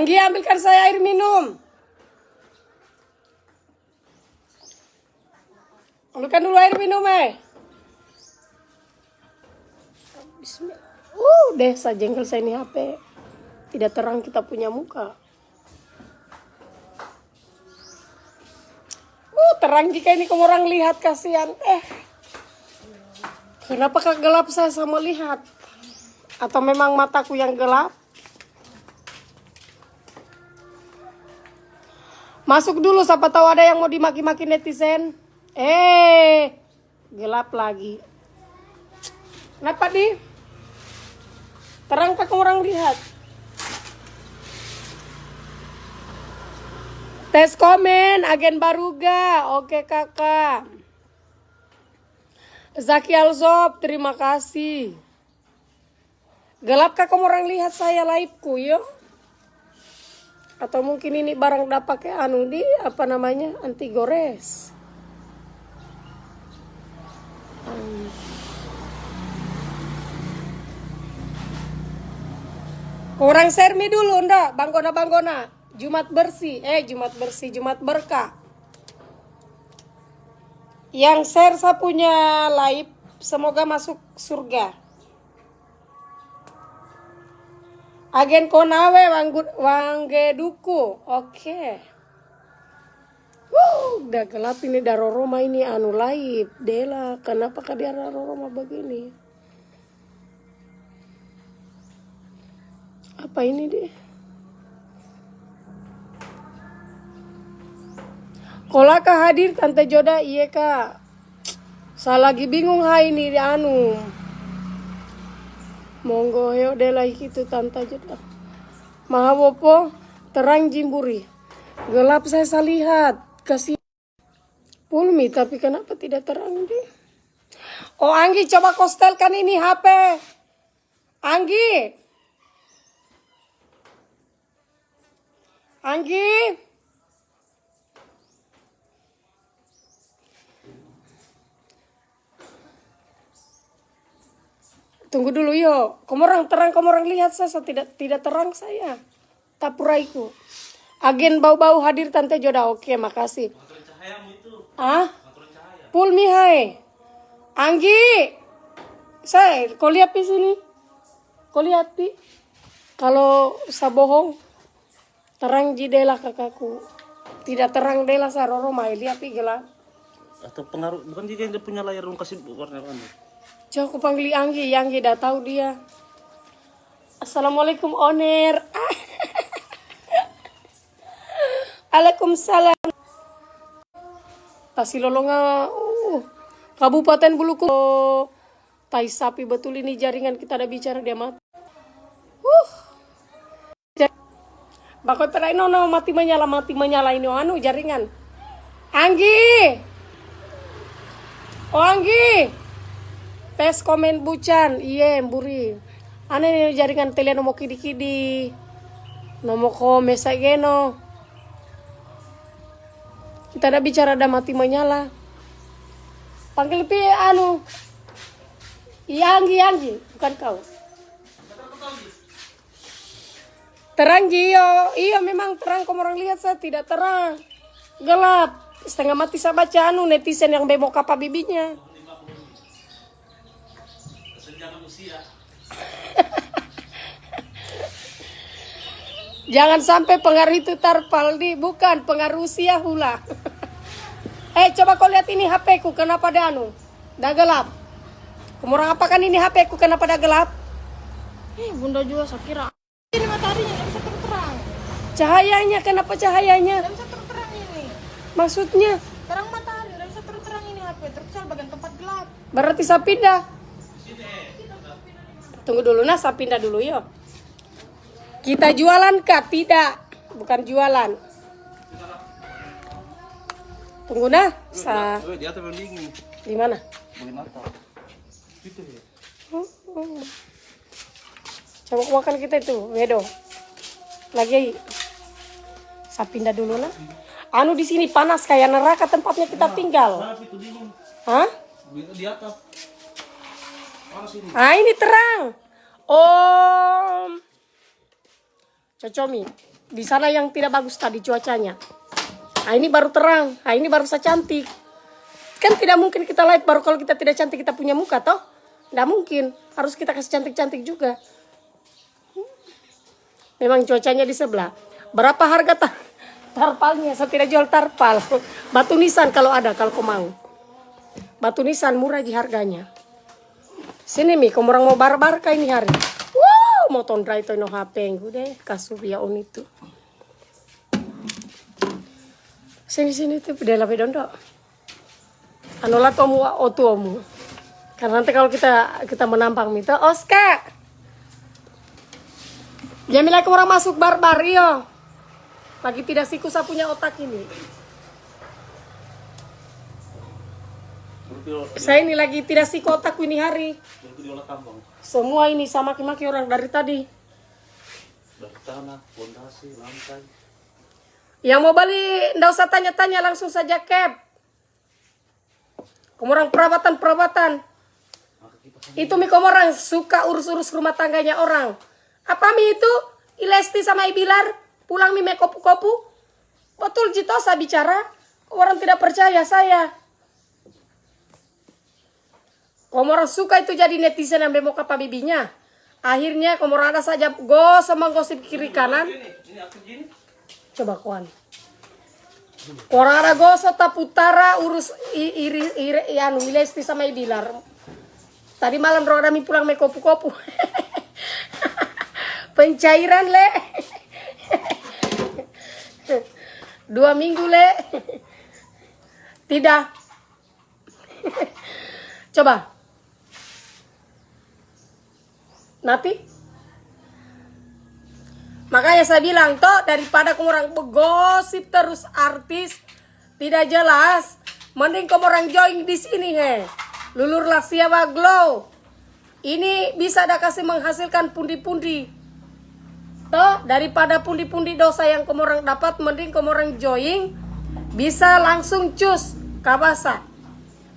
Anggi, ambilkan saya air minum. Ambilkan dulu air minum, Bismillah. Desa jengkel saya ini HP. Tidak terang kita punya muka. Terang jika ini kamu orang lihat, kasihan. Kenapa gelap saya sama lihat? Atau memang mataku yang gelap? Masuk dulu, siapa tahu ada yang mau dimaki-maki netizen. Gelap lagi. Kenapa di? Terangkah kamu orang lihat? Tes komen, agen baru ga? Oke kakak. Zaki Alzob, terima kasih. Gelapkah kamu orang lihat saya live-ku, yo? Atau mungkin ini barang udah pakai di apa namanya, anti gores. Kurang sermi dulu ndak, banggona. Jumat bersih, Jumat berkah. Yang share saya punya live, semoga masuk surga. Agen Konawe Wanggeduku, oke. Udah gelap ini, Daroroma ini live. Dela, kenapa dia Daroroma begini? Apa ini deh? Kolaka hadir Tante Joda, iya kak. Saya lagi bingung ini Monggo yo Dela itu Tante Joda. Mahawopo terang jimburi. Gelap saya lihat. Kasih Pulmi, tapi kenapa tidak terang deh? Oh Anggi, coba kostelkan ini HP. Anggi. Tunggu dulu yo. Kamu orang lihat saya tidak terang saya. Tapuraiku. Agen bau-bau hadir Tante Joda. Oke, makasih. Pulmi hai. Anggi. Saya, kau lihat di sini. Kau lihat pi. Kalau saya bohong, terang jidela kakakku. Tidak terang dela saya Roroma, lihat pi gelap. Atau pengaruh, bukan jika dia punya layar kasih warna-warna. Coba aku panggil Anggi dah tahu dia. Assalamualaikum Oner. Waalaikumsalam. Tasilolonga, Kabupaten Buluku. Tai sapi betul ini jaringan kita ada bicara dia mati. Bakal perai nono mati menyala ini jaringan. Anggi. Anggi. Tes komen bucan, iya mburi. Ane jaringan telian nomo kidi-kidi. Nomo kome sageno. Kita ada bicara ada mati menyala. Panggil pi Iya Anggi, bukan kau. Terang Gio, iya memang terang kamu orang lihat saya tidak terang. Gelap, setengah mati saya baca netizen yang bebok apa bibinya. Jangan sampai pengaruh itu Tarpaldi, bukan pengaruh usia hula. Coba kau lihat ini HP ku, kenapa dah dah gelap. Kemurang apa kan ini HP ku, kenapa dah gelap? Bunda juga saya kira. Ini mataharinya nggak bisa terang. Cahayanya, kenapa cahayanya? Nggak bisa terang ini. Maksudnya? Terang matahari, nggak bisa terang ini HP. Terkecuali bagian tempat gelap. Berarti saya pindah. Tunggu dulu saya pindah dulu yuk. Kita jualan kah? Tidak, bukan jualan. Tunggu Di atas dingin. Di mana? Gitu ya. Coba makan kita itu, wedo. Lagi. Saya pindah dulu lah. Di sini panas kayak neraka tempatnya kita tinggal. Itu dingin. Hah? Di atas. Panas ini. Ini terang. Cocomi. Di sana yang tidak bagus tadi cuacanya. Nah ini baru terang, nah ini baru saya cantik. Kan tidak mungkin kita live baru kalau kita tidak cantik kita punya muka toh. Tidak mungkin, harus kita kasih cantik-cantik juga. Memang cuacanya di sebelah. Berapa harga tarpalnya? Saya tidak jual tarpal. Batu nisan kalau ada, kalau kau mau. Batu nisan murah di harganya. Sini Mi, kau orang mau bar-bar kah ini hari? Wow, mau tondra itu no HP deh, kasih ya on itu. Sini tuh pedala pedondo. Anu lah tomu otuomu. Karena nanti kalau kita menampang itu, Oscar. Jamila ke orang masuk barbar yo. Lagi tidak siku saya punya otak ini. Saya ini lagi tidak siku otak ini hari. Semua ini sama maki-maki orang dari tadi. Dari tanah, fondasi, lantai. Yang mau balik, ndak usah tanya-tanya, langsung saja cap. Komorang perawatan. Itu mi komorang suka urus-urus rumah tangganya orang. Apa mi itu? Ilesti sama Ibilar pulang mi kopu-kopu. Betul Jito saya bicara. Orang tidak percaya saya. Komorang suka itu jadi netizen yang bemo kapa bibinya. Akhirnya komorang ada saja menggosip kiri kanan. Coba kawan. Orang ada gosok taputara urus Ilesti sama Ibilar. Tadi malam roda mi pulang me kopu-kopu. Pencairan le. 2 minggu le. Tidak. Coba. Nanti. Makanya saya bilang toh daripada kamu orang begosip terus artis tidak jelas, mending kamu orang join di sini he. Lulurlah siapa glow. Ini bisa ada kasih menghasilkan pundi-pundi. Toh daripada pundi-pundi dosa yang kamu orang dapat, mending kamu orang join bisa langsung cus kabasa.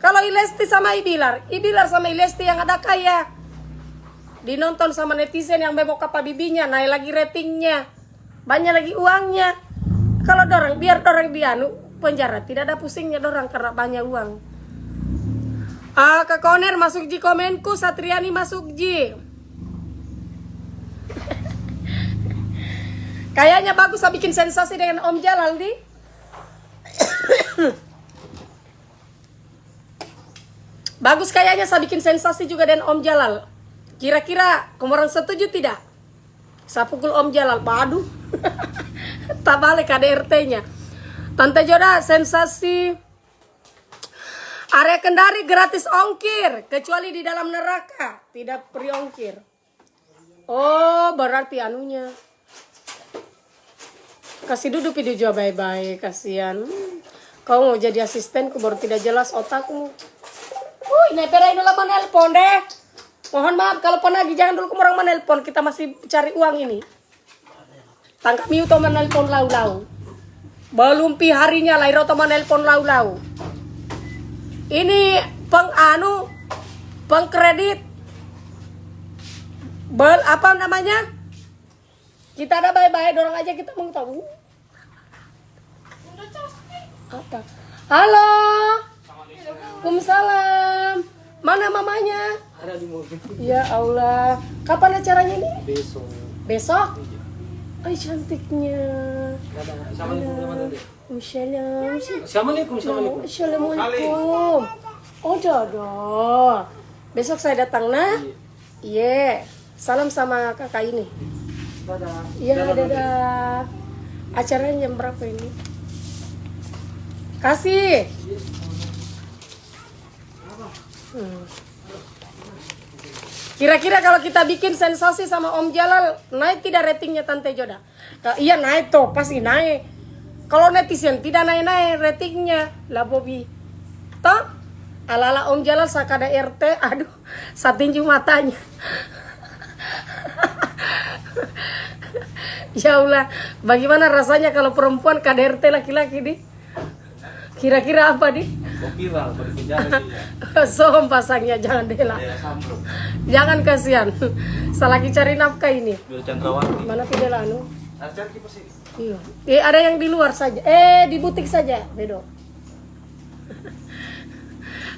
Kalau Ilesti sama Ibilar sama Ilesti yang ada kaya. Dinonton sama netizen yang bebok apa bibinya, naik lagi ratingnya, banyak lagi uangnya. Kalau dorang biar dorang dianu penjara, tidak ada pusingnya dorang karena banyak uang. Kak Koner masuk ji komenku, Satriani masuk ji. Kayaknya bagus saya bikin sensasi dengan Om Jalal di. Bagus kayaknya saya bikin sensasi juga dengan Om Jalal. Kira-kira kamu orang setuju tidak? Saya pukul Om Jalal, waduh. Tak balik KDRT-nya. Tante Joda, sensasi. Area Kendari gratis ongkir, kecuali di dalam neraka, tidak free ongkir. Oh, berarti anunya. Kasih duduk video juga bye-bye, kasihan. Kau mau jadi asistenku baru tidak jelas otakmu. Ini pera ini lama nelpon deh. Mohon maaf kalau penagih jangan dulu kamu orang menelpon, kita masih cari uang ini. Tangkap miu to menelpon lau-lau. Belum pi harinya lahir to menelpon lau-lau. Ini pengkredit. Apa namanya? Kita ada bye-bye, dorong aja kita mau tahu. Apa? Halo. Waalaikumsalam. Mana mamanya? Ada di mobil. Ya Allah. Kapan acaranya ini? Besok. Besok? Ay, cantiknya. Assalamualaikum. Assalamualaikum. Oh, jodoh. Besok saya datang nah. Iya. Salam sama kakak ini. Iya, dadah. Acaranya jam berapa ini? Kasih. Kira-kira kalau kita bikin sensasi sama Om Jalal, naik tidak ratingnya Tante Joda? Iya naik toh, pasti naik. Kalau netizen tidak naik-naik ratingnya, lah Bobi. Toh, ala-ala Om Jalal sakada RT, aduh, satinju matanya. Ya Allah, bagaimana rasanya kalau perempuan KDRT laki-laki di? Kira-kira apa di? Viral, kalau di penjara. Som pasangnya, jangan dela. Jangan kasihan. Saya lagi cari nafkah ini. Biar Chandrawati. Mana Fidel anu? Cari pasti. Iya. Ada yang di luar saja. Di butik saja, Bedo.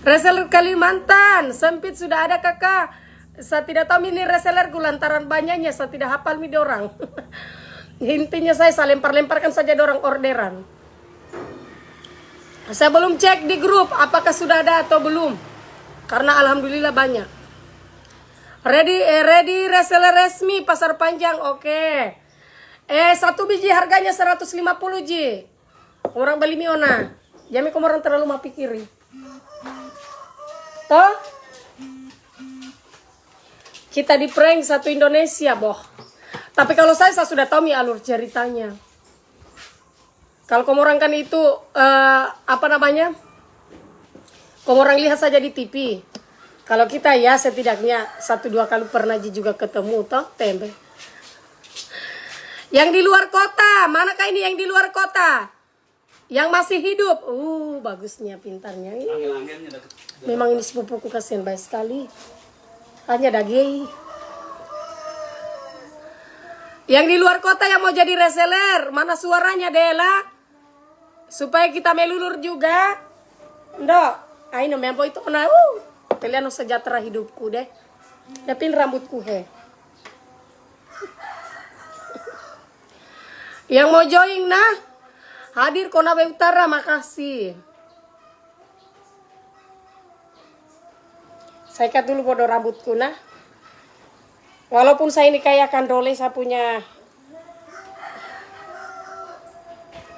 Reseller Kalimantan, sempit sudah ada kakak. Saya tidak tahu ini reseller lantaran banyaknya, saya tidak hafal mi dorang. Intinya saya lempar-lemparkan saja dorang orderan. Saya belum cek di grup apakah sudah ada atau belum. Karena alhamdulillah banyak. Ready reseller resmi Pasar Panjang, oke. Satu biji harganya 150 ji. Orang beli miona. Jami kamu orang terlalu mapikiri. Toh? Kita di prank satu Indonesia, boh. Tapi kalau saya sudah tahu mi alur ceritanya. Kalau kamu orang kan itu apa namanya? Kamu orang lihat saja di TV. Kalau kita ya setidaknya 1-2 kali pernah juga ketemu toh tempe. Yang di luar kota, manakah ini yang di luar kota? Yang masih hidup. Bagusnya pintarnya. Memang ini sepupuku kasihan baik sekali. Hanya daging. Yang di luar kota yang mau jadi reseller, mana suaranya Dela? Supaya kita melulur juga. Ndok, ayo mempo itu kena. Kalian sejahtera hidupku deh. Dapin rambutku he. Yang mau join nah, hadir Konawe Utara, makasih. Saya ikat dulu bodoh rambutku nah. Walaupun saya ini kayak kandole saya punya.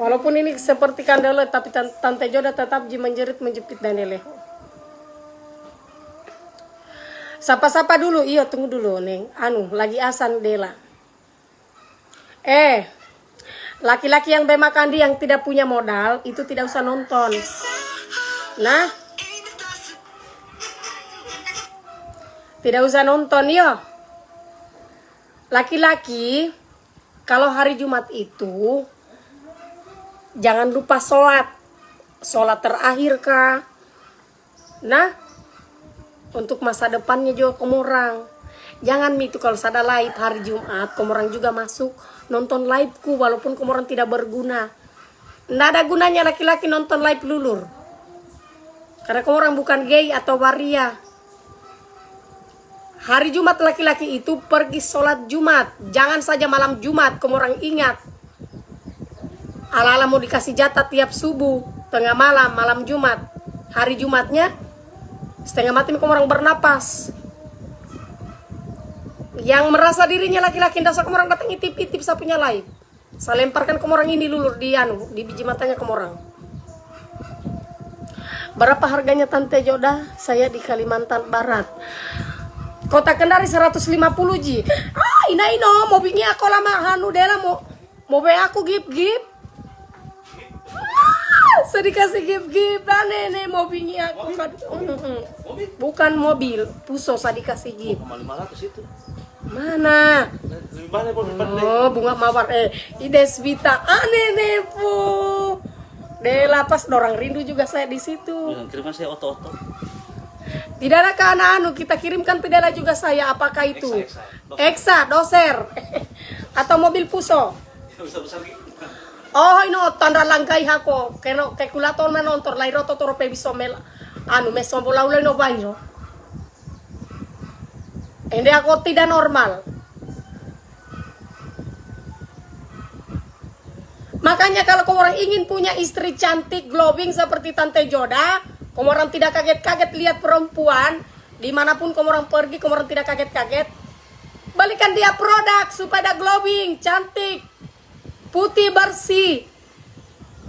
Walaupun ini seperti kandole tapi Tante Joda tetap menjerit menjepit dan leleho. Sapa-sapa dulu, iyo tunggu dulu neng. Lagi asan Dela. Laki-laki yang bemakan yang tidak punya modal itu tidak usah nonton. Nah, tidak usah nonton yo. Laki-laki kalau hari Jumat itu jangan lupa sholat terakhir kah. Nah, untuk masa depannya juga kamu orang. Jangan itu kalau ada live hari Jumat, kamu orang juga masuk nonton liveku walaupun kamu orang tidak berguna. Nggak ada gunanya laki-laki nonton live lulur. Karena kamu orang bukan gay atau waria. Hari Jumat laki-laki itu pergi sholat Jumat. Jangan saja malam Jumat, kamu orang ingat. Ala-ala mau dikasih jatah tiap subuh, tengah malam, malam Jumat. Hari Jumatnya setengah mati kamu orang bernapas. Yang merasa dirinya laki-laki dasar kamu orang datang itip-itip saya punya live. Saya lemparkan kamu orang ini lulur di biji matanya kamu orang. Berapa harganya Tante Joda? Saya di Kalimantan Barat. Kota Kendari 150 ji. Ino mobilnya aku lama Dela mau be aku gip. Saya dikasih gip dan nenek mobilnya aku bukan mobil puso saya dikasih gip. 500 itu. Mana? Bunga mawar Idesvita nenek po. Dela pas dorang rindu juga saya di situ. Kiriman saya oto-oto. Tidak ada ke anak kita kirimkan pedala juga saya. Apakah itu? Eksa, doser atau mobil puso? Ini tanda langkai hako. Keno kalkulator menonton lairo totoro pe biso meso bola no bairo. Ini aku tidak normal. Makanya kalau kamu orang ingin punya istri cantik, glowing seperti Tante Joda, kamu orang tidak kaget-kaget lihat perempuan, dimanapun kamu orang pergi, kamu orang tidak kaget-kaget. Balikan dia produk supaya glowing, cantik, putih, bersih.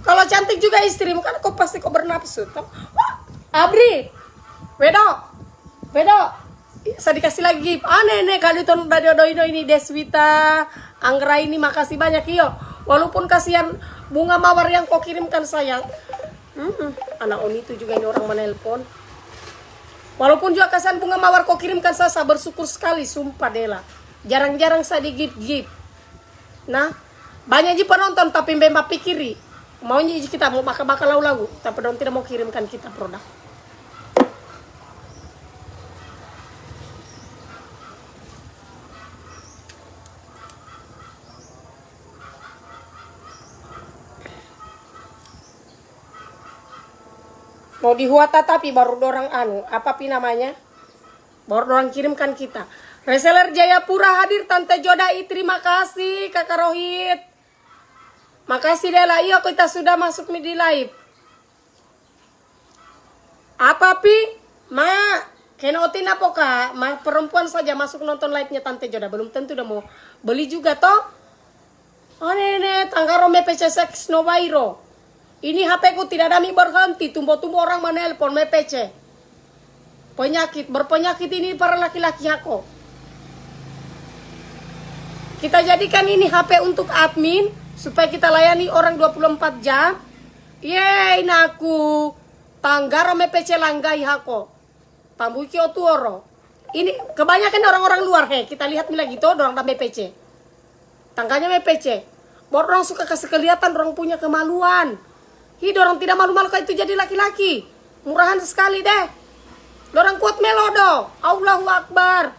Kalau cantik juga istrimu, kan kau pasti kau bernafsu. Wah, Abri, Wedo, saya dikasih lagi. Nenek kali itu radio ini Deswita, Anggra ini makasih banyak iyo. Walaupun kasihan bunga mawar yang kau kirimkan saya. Anak Oni itu juga ini orang menelpon. Walaupun juga kasihan bunga mawar kau kirimkan saya bersyukur sekali, sumpah Dela. Jarang-jarang saya digip-gip. Nah, banyak juga penonton tapi memang pikiri. Maunya kita mau bakal lagu-lagu, tapi dong tidak mau kirimkan kita produk. Mau dihuata tapi baru dorang apa pi namanya? Baru dorang kirimkan kita. Reseller Jayapura hadir Tante Jodai, terima kasih Kakak Rohit. Makasih Dela, iya kita sudah masuk di live. Apa pi? Ma, kenotin apa kak? Ma, perempuan saja masuk nonton live-nya Tante Joda. Belum tentu udah mau beli juga toh. Oh nenek, tanggaro PC seks no bairo. Ini HP ku tidak ada mi berhenti. Tumbuh-tumbuh orang menelpon PC. Penyakit, berpenyakit ini para laki-laki aku. Kita jadikan ini HP untuk admin supaya kita layani orang 24 jam. Yeay naku. Tanggaro PC langgai hako. Tambuki otuoro. Ini kebanyakan orang-orang luar kita lihat lagi tuh orang PC. Tangganya PC. Baru orang suka kasih kelihatan orang punya kemaluan. Orang tidak malu-malu kayak itu jadi laki-laki. Murahan sekali deh. Orang kuat melodo. Allahu Akbar.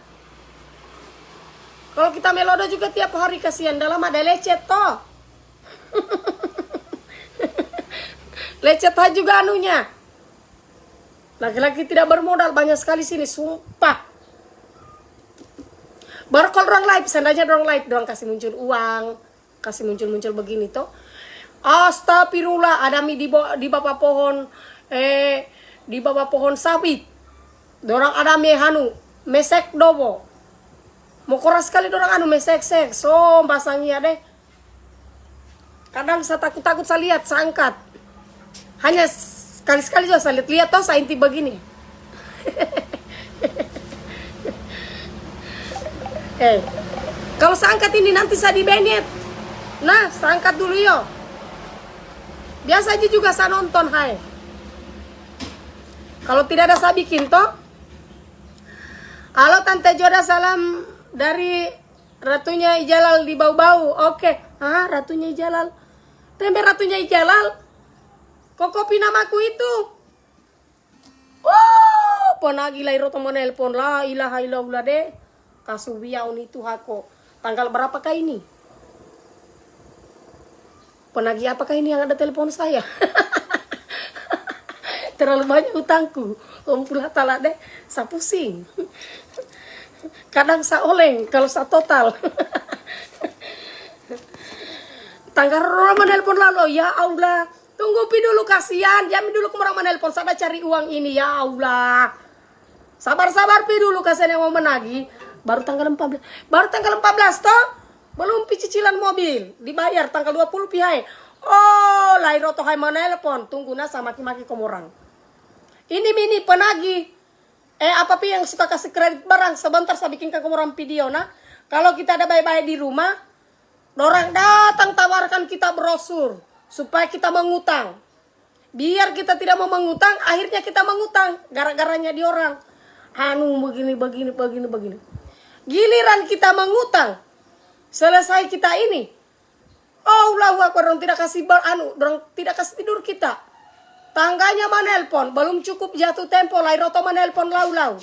Kalau kita melodo juga tiap hari kasihan dalam ada lecet toh. Lecet aja juga anunya. Laki-laki tidak bermodal banyak sekali sini, sumpah. Baru kalau orang live, seandainya orang live, orang kasih muncul uang, kasih muncul begini toh. Astagfirullah, ada di bawah pohon, di bawah pohon sawit. Dorang ada mehanu, mesek dobo. Mau keras sekali dorang mesek-sek, so pasangnya deh. Kadang saya takut-takut saya lihat, saya angkat. Hanya sekali-sekali saya lihat toh saya inti begini. Kalau saya angkat ini nanti saya dibenet. Nah, saya angkat dulu yo. Biasa aja juga saya nonton, hai. Kalau tidak ada saya bikin toh. Halo Tante Joda, salam dari Ratunya Ijalal di Bau-Bau. Oke. Ratunya Ijalal. Tempe Ratunya Ijalal. Kok kopi namaku itu? Ponagi lairo tomo nelpon la ilaha illallah deh. Kasubiaun itu hako. Tanggal berapakah ini? Penagih apakah ini yang ada telepon saya? Terlalu banyak utangku. Kumpulah talak deh, saya pusing. Kadang saya oleng kalau saya total. Tanggal orang menelpon lalu, ya Allah. Tunggu pi dulu kasihan, jamin dulu ke orang menelpon. Saya cari uang ini, ya Allah. Sabar-sabar pi dulu kasihan yang mau menagih. Baru tanggal 14. Baru tanggal 14 toh. Belum pi cicilan mobil. Dibayar tanggal 20 pi hai. Oh, lairo toh hai menelpon. Tunggu nasa maki-maki komorang. Ini mini penagih. Apa pi yang suka kasih kredit barang. Sebentar saya bikinkan komorang video nah. Kalau kita ada baik-baik di rumah. Orang datang tawarkan kita brosur. Supaya kita mengutang. Biar kita tidak mau mengutang. Akhirnya kita mengutang. Gara-garanya di orang. Begini. Giliran kita mengutang. Selesai kita ini. Allahu Akbar, orang tidak kasih orang tidak kasih tidur kita. Tangganya menelpon, belum cukup jatuh tempo, lairoto menelpon lau-lau.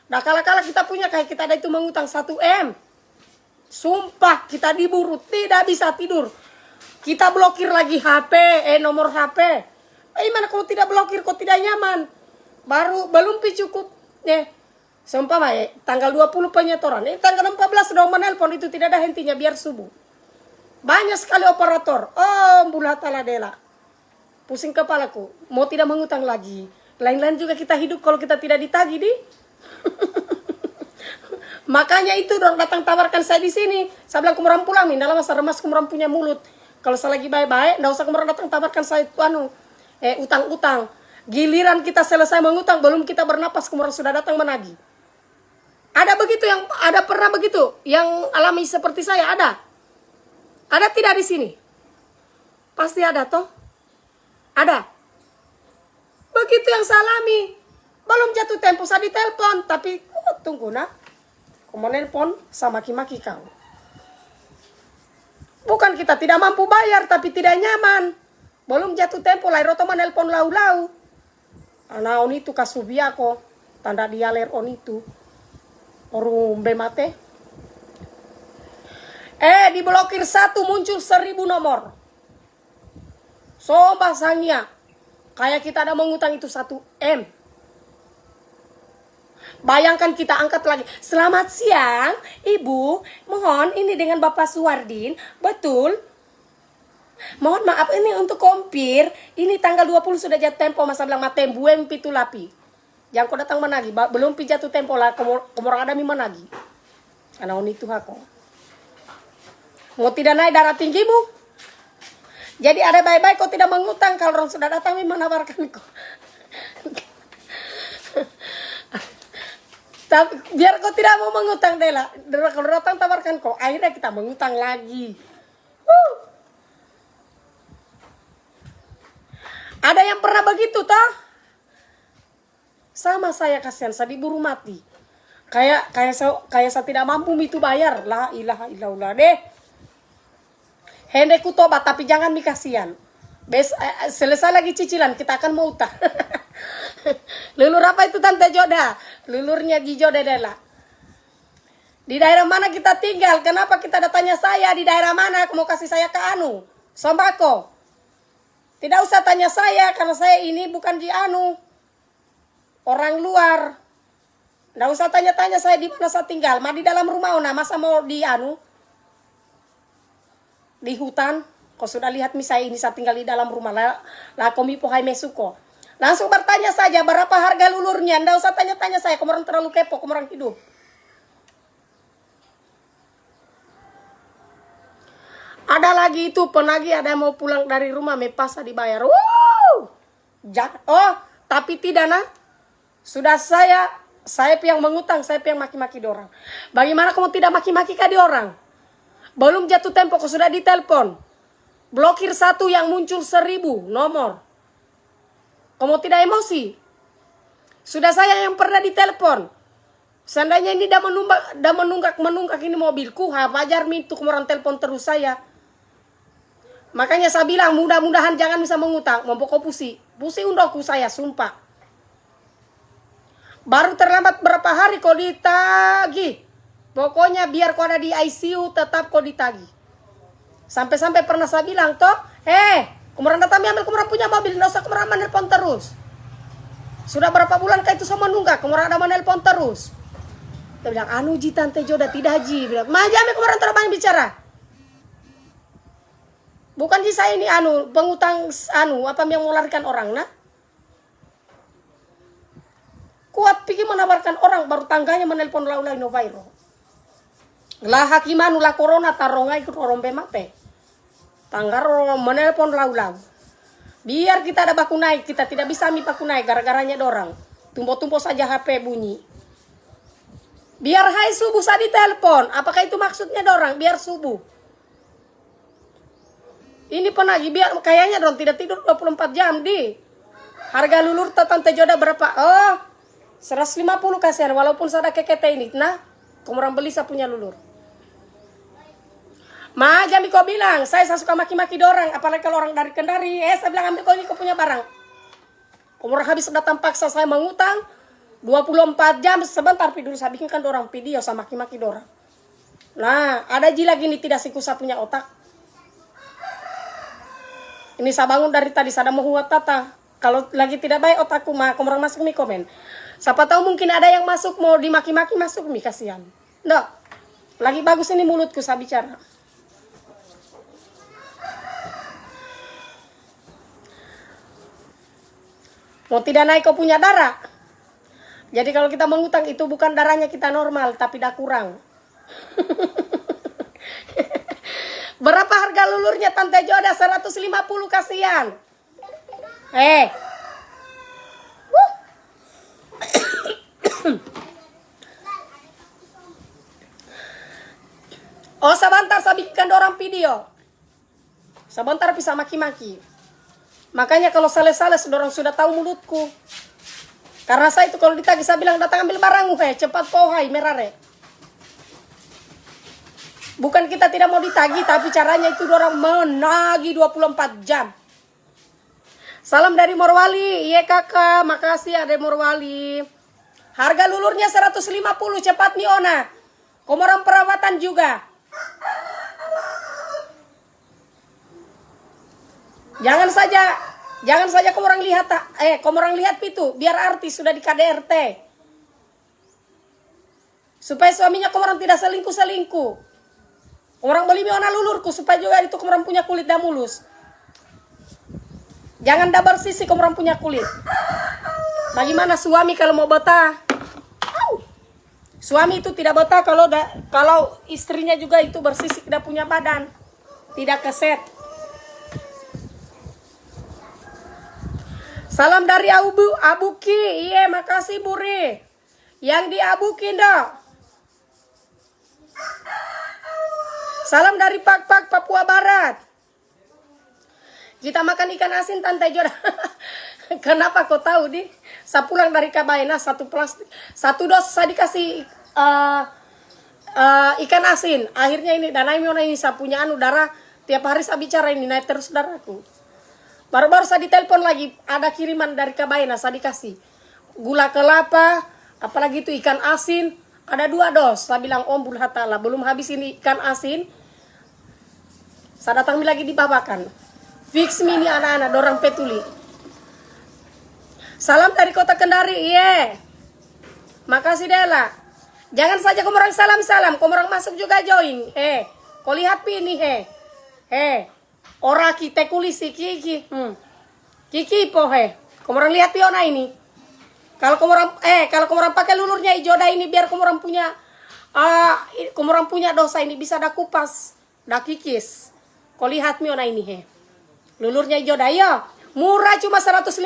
Nah kala-kala kita punya kayak kita ada itu mengutang 1 M. Sumpah kita diburu, tidak bisa tidur. Kita blokir lagi HP, nomor HP. Gimana kalau tidak blokir, kok tidak nyaman? Belum cukup. Seumpama tanggal 20 penyetoran. Tanggal 14 sudah menelpon itu tidak ada hentinya biar subuh. Banyak sekali operator. Bulatala dela. Pusing kepalaku. Mau tidak mengutang lagi. Lain-lain juga kita hidup kalau kita tidak ditagih di. Makanya itu dong datang tawarkan saya di sini. Saya bilang kumuran pulang nih. Dalam masa remas kumuran punya mulut. Kalau saya lagi baik-baik, enggak usah kumuran datang tawarkan saya utang-utang. Giliran kita selesai mengutang, belum kita bernapas kumuran sudah datang menagih. Ada pernah begitu yang alami seperti saya ada. Ada tidak di sini? Pasti ada toh? Ada. Begitu yang saya alami. Belum jatuh tempo saya ditelepon, tapi tunggu nak. Kamu nelpon sama maki-maki kau. Bukan kita tidak mampu bayar tapi tidak nyaman. Belum jatuh tempo lairoto menelpon lau-lau. Ana on itu kasubiako, tanda dialer on itu. Orang bemate. Diblokir 1 muncul 1000 nomor. So pasangnya. Kayak kita ada mengutang itu 1 M. Bayangkan kita angkat lagi. Selamat siang, Ibu. Mohon ini dengan Bapak Suwardin. Betul. Mohon maaf ini untuk kompir. Ini tanggal 20 sudah jatuh tempo. Masa bilang matem bueng pitu lapi. Yang kau datang menagi. Belum pi jatuh tempo lah. Komorang ada mi menagi. Karena itu aku. Mau tidak naik darah tinggimu. Jadi ada baik-baik kau tidak mengutang. Kalau orang sudah datang mi menawarkan kau. Tapi biar kau tidak mau mengutang Dela. Kalau datang tawarkan kau. Akhirnya kita mengutang lagi. Ada yang pernah begitu toh? Sama saya kasihan, saya diburu mati. Kayak saya tidak mampu itu bayar. La ilaha illallah deh. Hendeku tobat tapi jangan mi kasihan. Selesai lagi cicilan kita akan mau utang. Lulur apa itu Tante Joda? Lulurnya Ji Joda Dela. Di daerah mana kita tinggal? Kenapa kita tanya saya di daerah mana? Mau kasih saya ke anu sembako. Tidak usah tanya saya karena saya ini bukan di anu orang luar. Tidak usah tanya-tanya saya di mana saya tinggal. Di dalam rumah ona masa mau di anu di hutan. Kau sudah lihat misalnya ini saya tinggal di dalam rumah lah komi pohai mesuko. Langsung bertanya saja berapa harga lulurnya. Nggak usah tanya-tanya saya. Kamu orang terlalu kepo, kamu orang hidup. Ada lagi itu penagih ada yang mau pulang dari rumah mepasa dibayar. Tapi tidak nah. Sudah saya yang mengutang, saya yang maki-maki di orang. Bagaimana kamu tidak maki-maki ke di orang? Belum jatuh tempo kau sudah ditelepon. Blokir 1 yang muncul 1000 nomor. Kamu tidak emosi. Sudah saya yang pernah ditelepon. Seandainya ini dah menunggak ini mobilku, wajar itu kemarin telepon terus saya. Makanya saya bilang mudah-mudahan jangan bisa mengutang. Mau pusi undoku saya, sumpah. Baru terlambat berapa hari kau ditagi. Pokoknya biar kau ada di ICU tetap kau ditagi. Sampai-sampai pernah saya bilang toh, kemarin datang ambil kemarin punya mobil, nggak usah kemarin menelpon terus. Sudah berapa bulan kah itu sama nunggak, kemarin ada menelpon terus. Dia bilang, anu Ji Tante Joda tidak Ji. Bilang, ambil kemarin terlalu banyak bicara. Bukan Ji saya ini pengutang apa yang melarikan orang nah. Kuat pikir menawarkan orang baru tangganya menelpon laulai no viral. Lah hakiman lah corona tarongai ikut orang mate. Tanggar menelpon lau-lau. Biar kita ada baku naik, kita tidak bisa mi baku naik gara-garanya dorang. Tumpo-tumpo saja HP bunyi. Biar hai subuh saya ditelepon. Apakah itu maksudnya dorang? Biar subuh. Ini penagih biar kayaknya dorang tidak tidur 24 jam di. Harga lulur Tante Joda berapa? 150 kasihan walaupun saya ada kekete ini. Nah, kamu orang beli saya punya lulur. Jami kau bilang, saya suka maki-maki dorang, apalagi kalau orang dari Kendari. Saya bilang ambil kau ini kau punya barang. Umur habis datang paksa saya mengutang 24 jam sebentar dulu saya bikinkan dorang video sama maki-maki dorang. Nah, ada Ji lagi nih tidak sikusah punya otak. Ini saya bangun dari tadi saya mau buat tata. Kalau lagi tidak baik otakku kamu orang masuk nih komen. Siapa tahu mungkin ada yang masuk mau dimaki-maki masuk nih kasihan. Nggak. Lagi bagus ini mulutku saya bicara. Mau tidak naik kau punya darah. Jadi kalau kita mengutang itu bukan darahnya kita normal, tapi dah kurang. Berapa harga lulurnya Tante Joda? 150 kasihan. Sebentar saya bikinkan orang video. Sebentar bisa maki-maki. Makanya kalau sales-sales dorang sudah tahu mulutku. Karena saya itu kalau ditagih saya bilang datang ambil barangmu cepat pohai merare. Bukan kita tidak mau ditagih tapi caranya itu dorang menagih 24 jam. Salam dari Morwali. Iya kakak, makasih ada Morwali. Harga lulurnya 150 cepat nih Ona. Komoran perawatan juga. Jangan saja Jangan saja kamu orang lihat, kamu orang lihat itu, biar artis sudah di KDRT. Supaya suaminya kamu orang tidak selingkuh-selingkuh. Kamu orang beli miona lulurku, supaya juga itu kamu orang punya kulit dah mulus. Jangan dabar sisi kamu orang punya kulit. Bagaimana suami kalau mau betah? Suami itu tidak betah kalau istrinya juga itu bersisik tidak punya badan. Tidak keset. Salam dari Abuki. Iya, makasih Buri. Yang di Abuki dok. Salam dari Pak Papua Barat. Kita makan ikan asin Tante Joda. Kenapa kau tahu di? Saya pulang dari Kabaina satu dos saya dikasih ikan asin. Akhirnya ini dan ini saya punya darah tiap hari saya bicara ini naik terus darahku. Baru-baru saya ditelepon lagi ada kiriman dari Kabaina saya dikasih gula kelapa, apalagi itu ikan asin ada 2 dos. Saya bilang Om Bulhatala belum habis ini ikan asin. Saya datang lagi dibabakan. Fix mini anak-anak dorang petuli. Salam dari Kota Kendari, iya. Makasih Dela. Jangan saja kamu orang salam-salam, kamu orang masuk juga join. Kau lihat ini ora kita kulisi Kiki. Kiki po Kamu orang lihat Piona ini. Kalau kamu orang pakai lulurnya ijoda ini biar kamu orang punya dosa ini bisa dah kupas, dah kikis. Kau lihat Miona ini lulurnya ijoda ya. Murah cuma 150.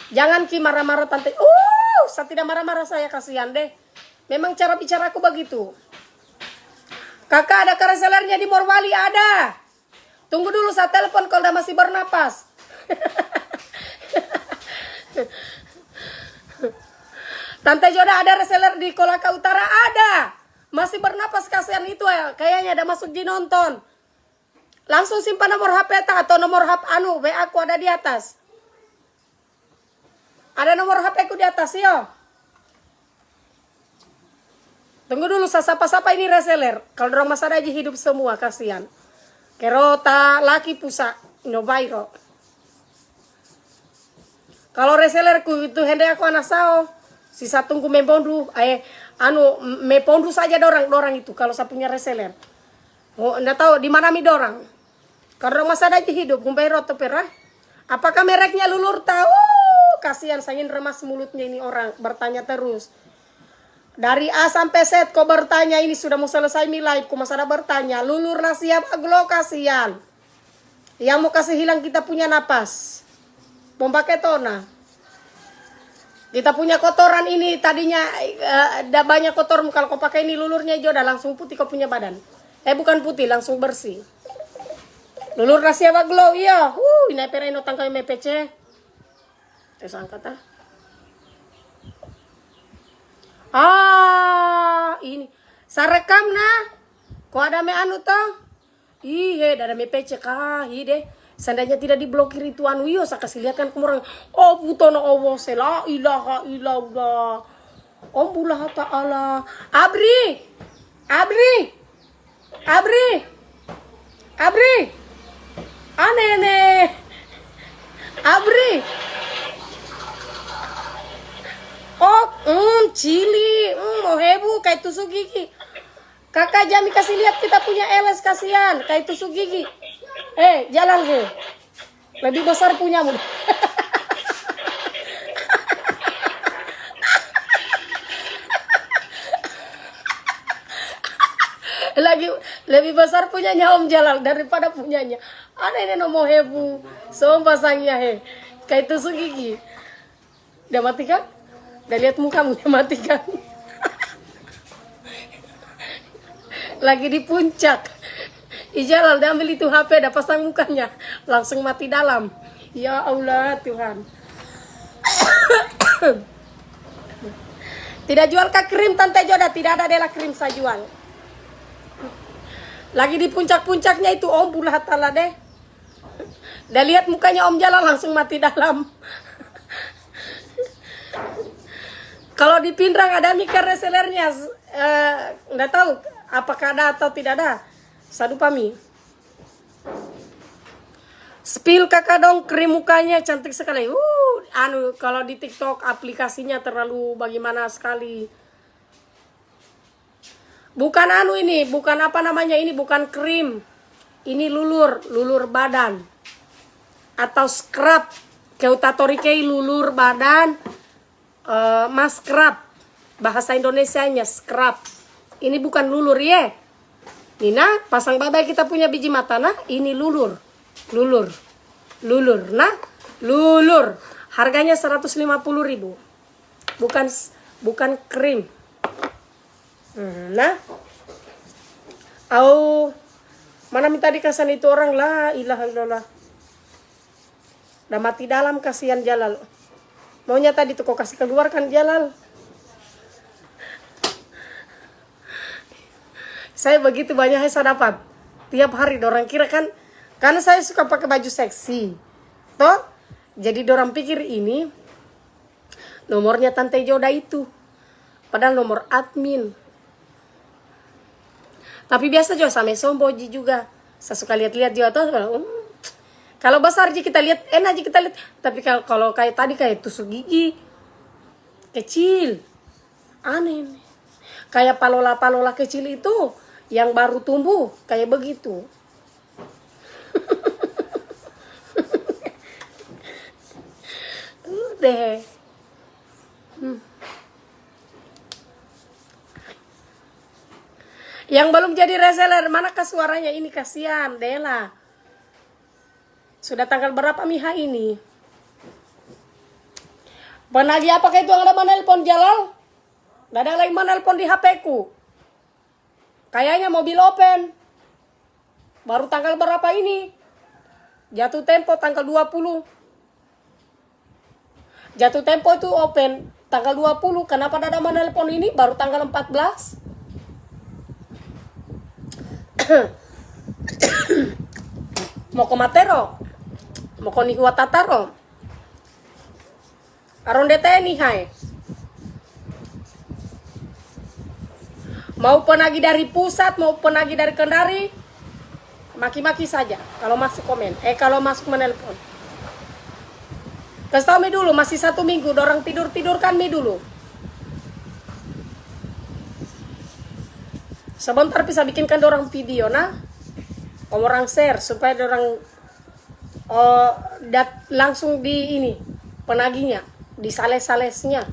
Jangan ki marah-marah Tante. Saya tidak marah-marah, saya kasihan deh. Memang cara bicaraku begitu. Kakak ada resellernya di Morwali ada. Tunggu dulu saya telepon kalau udah masih bernapas. Tante Joda ada reseller di Kolaka Utara ada. Masih bernapas kasihan itu ya. Kayaknya ada masuk di nonton. Langsung simpan nomor HP atau nomor HP WA aku ada di atas. Ada nomor HP ku di atas yo. Tunggu dulu saya sapa-sapa ini reseller. Kalau dorong masa aja hidup semua kasihan. Kerota laki pusa no bairo. Kalau resellerku itu hendak aku anak sao. Sisa tunggu mempondu mepondu saja dorang itu kalau saya punya reseller. Enggak tahu di mana mi dorang. Kalau masa aja hidup kumpai roto perah. Apakah mereknya lulur tahu? Kasihan saya ingin remas mulutnya ini orang bertanya terus. Dari A sampai Z kau bertanya ini sudah mau selesai mi live kau masih ada bertanya. Lulur siap aglo kasihan. Yang mau kasih hilang kita punya napas. Mau pakai tona. Kita punya kotoran ini tadinya ada banyak kotor kalau kau pakai ini lulurnya hijau dah langsung putih kau punya badan. Bukan putih langsung bersih. Lulur siap aglo iya. Ini pera ino tangkai MPC. Terus angkat ini sarekam nah kok ada me anu toh ada me PC deh seandainya tidak diblokir itu yo saya kasih lihat kan kemurang putono Allah la ilaha illallah Om Bulah Ta'ala Abri aneh Abri cili, mau hebu kayak tusuk gigi. Kakak Jami kasih lihat kita punya LS kasihan, kayak tusuk gigi. Jalan lebih besar punyamu. Lebih besar punyanya Om Jalal daripada punyanya. Ada ini mau hebu, semua pasangnya kayak tusuk gigi. Udah mati kan? Udah lihat mukamu dia mati kan. Lagi di puncak. Ijalal dia ambil itu HP dah pasang mukanya. Langsung mati dalam. Ya Allah Tuhan. Tidak jual kak krim Tante Joda. Tidak ada Dela krim saya jual. Lagi di puncak-puncaknya itu Om Bulah Ta'ala deh. Dah lihat mukanya Om Jalal langsung mati dalam. Kalau di Pindrang ada mika resellernya, nggak tahu apakah ada atau tidak ada. Sadu pami. Spill kakak dong, krim mukanya cantik sekali. Kalau di TikTok aplikasinya terlalu bagaimana sekali. Bukan ini, bukan apa namanya ini, bukan krim. Ini lulur badan. Atau scrub. Keutatorikei lulur badan, mas scrub. Bahasa Indonesianya scrub. Ini bukan lulur ya. Nina, pasang babai kita punya biji mata nah, ini lulur. Nah, lulur. Harganya 150.000. Bukan krim. Nah. Mana minta dikasan itu orang, la ilaha illallah. Udah mati dalam, kasihan Jalal. Maunya tadi tuh kok kasih keluarkan Jalal. Saya begitu banyak yang saya dapat. Tiap hari dorang kira kan, karena saya suka pakai baju seksi. Toh, jadi dorang pikir ini nomornya Tante Joda itu. Padahal nomor admin. Tapi biasa juga sama somboji juga. Saya suka lihat-lihat juga tuh. Kalau besar aja kita lihat, enak aja kita lihat. Tapi kalau kayak tadi kayak tusuk gigi kecil. Aneh. Kayak palola-palola kecil itu yang baru tumbuh kayak begitu. Deh. Yang belum jadi reseller, manakah suaranya ini, kasihan Dela. Sudah tanggal berapa Miha ini? Penagih apakah itu yang ada menelpon Jalal? Gak ada lagi menelpon di HP ku. Kayaknya mobil open. Baru tanggal berapa ini? Jatuh tempo tanggal 20. Jatuh tempo itu open tanggal 20. Kenapa ada menelpon ini? Baru tanggal 14. Mau ke Matero? Mau ke Nihuatataro? Aronde teni hai. Mau penagih dari pusat, mau penagih dari Kendari, maki-maki saja kalau masuk komen. Kalau masuk menelpon. Kasih tau mi dulu, masih 1 minggu, dorang tidur-tidurkan mi dulu. Sebentar bisa bikinkan dorang video nah. Orang share supaya dorang langsung di ini penagihnya, di sales-salesnya.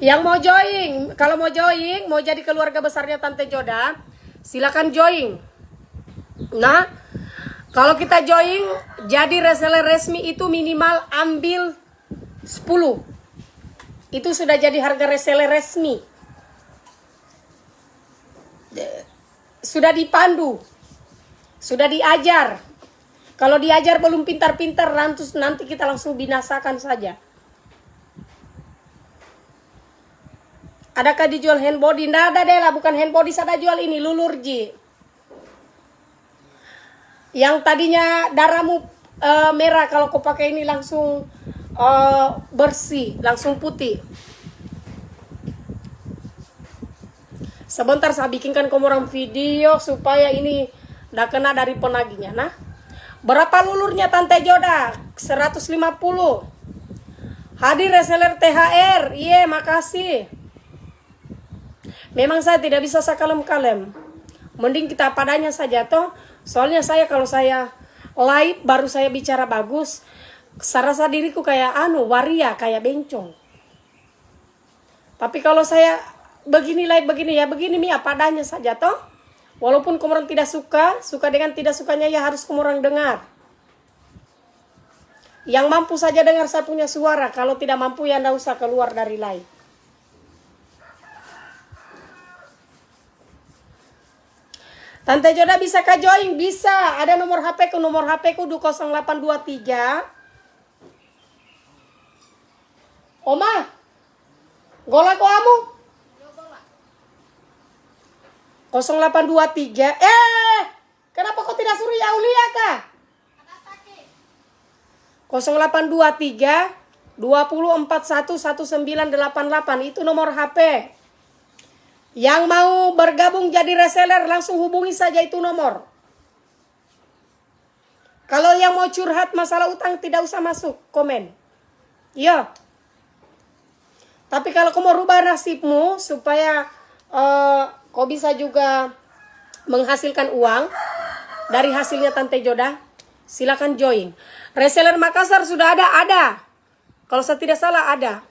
Yang mau join, kalau mau join, mau jadi keluarga besarnya Tante Joda, silakan join. Nah, kalau kita join, jadi reseller resmi itu minimal ambil 10. Itu sudah jadi harga reseller resmi. Sudah dipandu, sudah diajar. Kalau diajar belum pintar-pintar, nanti kita langsung binasakan saja. Adakah dijual hand body? Nggak ada Dela, bukan hand body, saya jual ini lulurji. Yang tadinya darahmu merah, kalau kau pakai ini langsung bersih, langsung putih. Sebentar saya bikinkan kamu orang video supaya ini nggak kena dari penagihnya. Nah, berapa lulurnya Tante Joda? 150. Hadir reseller THR. Iya, makasih. Memang saya tidak bisa sakalem-kalem. Mending kita padanya saja toh. Soalnya kalau saya live baru saya bicara bagus, saya rasa diriku kayak waria, kayak bencong. Tapi kalau saya begini live begini ya begini mi apa adanya saja toh. Walaupun kamu tidak suka dengan tidak sukanya ya harus kamu orang dengar. Yang mampu saja dengar saya punya suara. Kalau tidak mampu ya nggak usah keluar dari live. Tante Joda bisa kah join? Bisa. Ada nomor HP ku. Nomor HP ku 0823. Oma, gola ko amu? 0823. Kenapa kau tidak suruh Yaulia kah? 0823 2041 1988. Itu nomor HP. Yang mau bergabung jadi reseller langsung hubungi saja itu nomor. Kalau yang mau curhat masalah utang tidak usah masuk komen. Iya. Tapi kalau kau mau rubah nasibmu supaya kau bisa juga menghasilkan uang dari hasilnya Tante Joda, silakan join. Reseller Makassar sudah ada. Kalau saya tidak salah ada.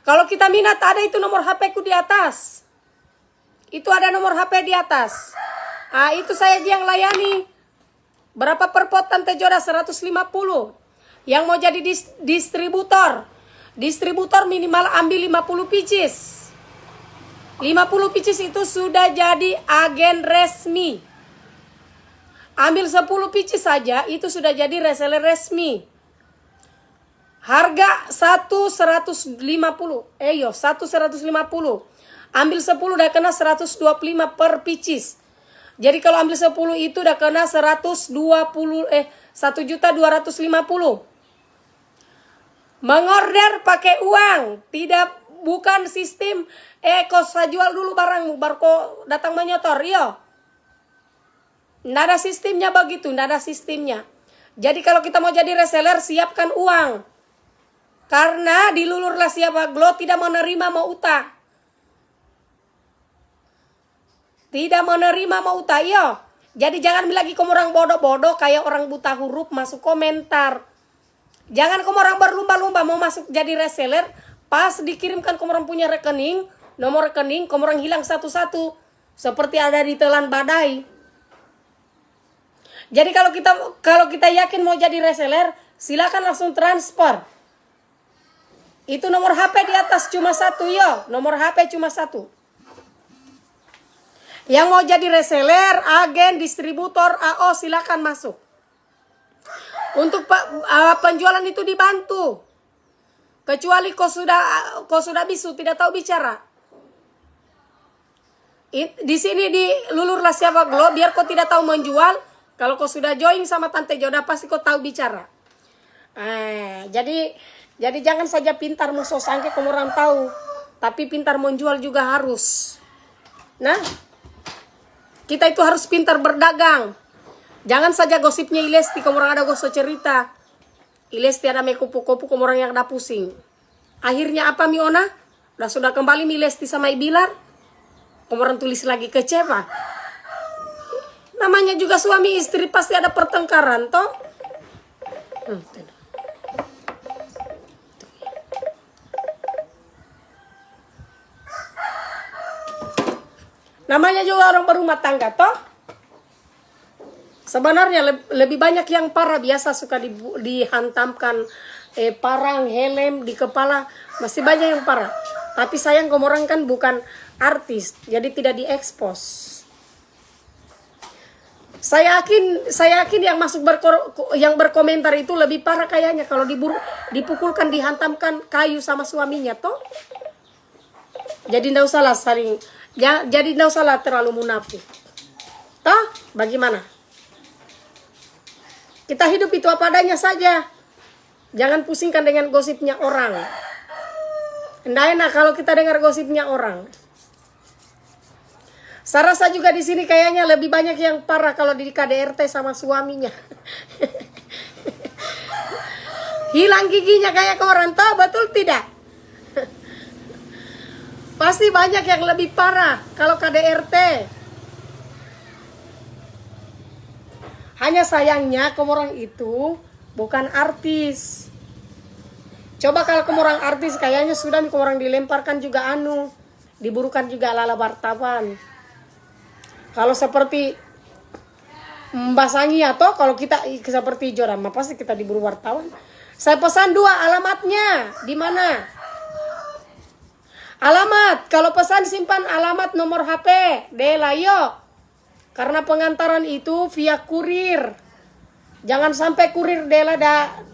Kalau kita minat ada itu nomor HP ku di atas. Itu ada nomor HP di atas. Itu saya yang layani. Berapa per pot Tante Joda? 150. Yang mau jadi distributor. Distributor minimal ambil 50 pieces. 50 pieces itu sudah jadi agen resmi. Ambil 10 pieces saja itu sudah jadi reseller resmi. Harga 150. 150. Ambil 10 udah kena 125 per pieces. Jadi kalau ambil 10 itu udah kena 1.250. Mengorder pakai uang, bukan sistem kau saya jual dulu barangmu baru kau datang menyotor, yo. Nggak ada sistemnya begitu, nggak ada sistemnya. Jadi kalau kita mau jadi reseller siapkan uang. Karena di Lulur La Siapa Glo tidak menerima mau utang. Tidak menerima mau utang, yo. Jadi jangan lagi kamu orang bodoh-bodoh kayak orang buta huruf masuk komentar. Jangan kamu orang berlumba-lumba mau masuk jadi reseller, pas dikirimkan kamu orang punya rekening, nomor rekening, kamu orang hilang satu-satu. Seperti ada di telan badai. Jadi kalau kita yakin mau jadi reseller, silakan langsung transfer. Itu nomor HP di atas cuma satu, yo. Nomor HP cuma satu. Yang mau jadi reseller, agen, distributor, AO silakan masuk. Untuk penjualan itu dibantu. Kecuali kau sudah bisu tidak tahu bicara. Di sini di Lulur La Siapa Glo biar kau tidak tahu menjual. Kalau kau sudah join sama Tante Joda pasti kau tahu bicara. Jadi jangan saja pintar musuh sangke kamu orang tahu, tapi pintar menjual juga harus. Nah, kita itu harus pintar berdagang. Jangan saja gosipnya Ilesti, kamu orang ada gosip cerita. Ilesti ada me kupu-kupu, kamu orang yang ada pusing. Akhirnya apa Miona? Sudah kembali Ilesti sama Ibilar. Kamu orang tulis lagi kecewa. Namanya juga suami istri pasti ada pertengkaran, toh? Namanya juga orang berumah tangga, toh? Sebenarnya lebih banyak yang parah, biasa suka dihantamkan parang, helm di kepala, masih banyak yang parah. Tapi sayang kamu orang kan bukan artis, jadi tidak diekspos. Saya yakin yang masuk yang berkomentar itu lebih parah kayaknya kalau dipukulkan, dihantamkan kayu sama suaminya, toh? Jadi tidak usahlah jadi tidak usahlah terlalu munafik. Toh? Bagaimana? Kita hidup itu apa adanya saja. Jangan pusingkan dengan gosipnya orang. Tidak enak kalau kita dengar gosipnya orang. Saya rasa juga di sini kayaknya lebih banyak yang parah kalau di KDRT sama suaminya. Hilang giginya kayak orang, tahu betul tidak? Pasti banyak yang lebih parah kalau KDRT. Hanya sayangnya kamu orang itu bukan artis. Coba kalau kamu orang artis kayaknya sudah kamu orang dilemparkan juga diburukan juga ala wartawan. Kalau seperti Mbak Sangi atau kalau kita seperti Jorama pasti kita diburu wartawan. Saya pesan 2 alamatnya di mana? Alamat, kalau pesan simpan alamat nomor HP Dela yo. Karena pengantaran itu via kurir. Jangan sampai kurir Dela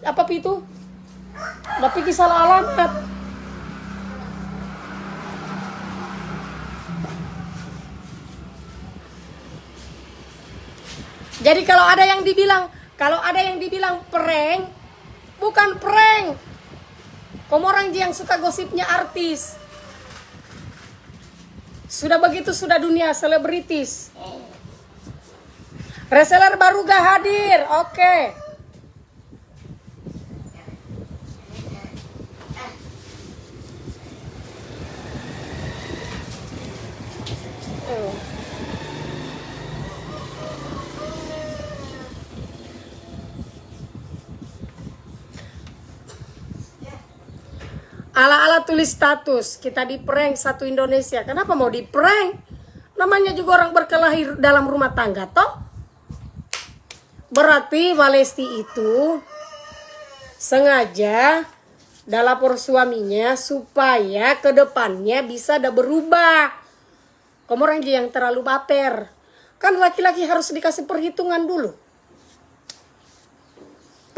apa itu? Tapi salah alamat. Jadi kalau ada yang dibilang prank, bukan prank. Kamu orang yang suka gosipnya artis. Sudah begitu sudah dunia selebritis. Reseller baru gak hadir. Oke. Ala-ala tulis status, kita di prank satu Indonesia. Kenapa mau di prank? Namanya juga orang berkelahi dalam rumah tangga, toh? Berarti Walesti itu sengaja dah lapor suaminya supaya kedepannya bisa ada berubah. Kamu orang yang terlalu baper. Kan laki-laki harus dikasih perhitungan dulu.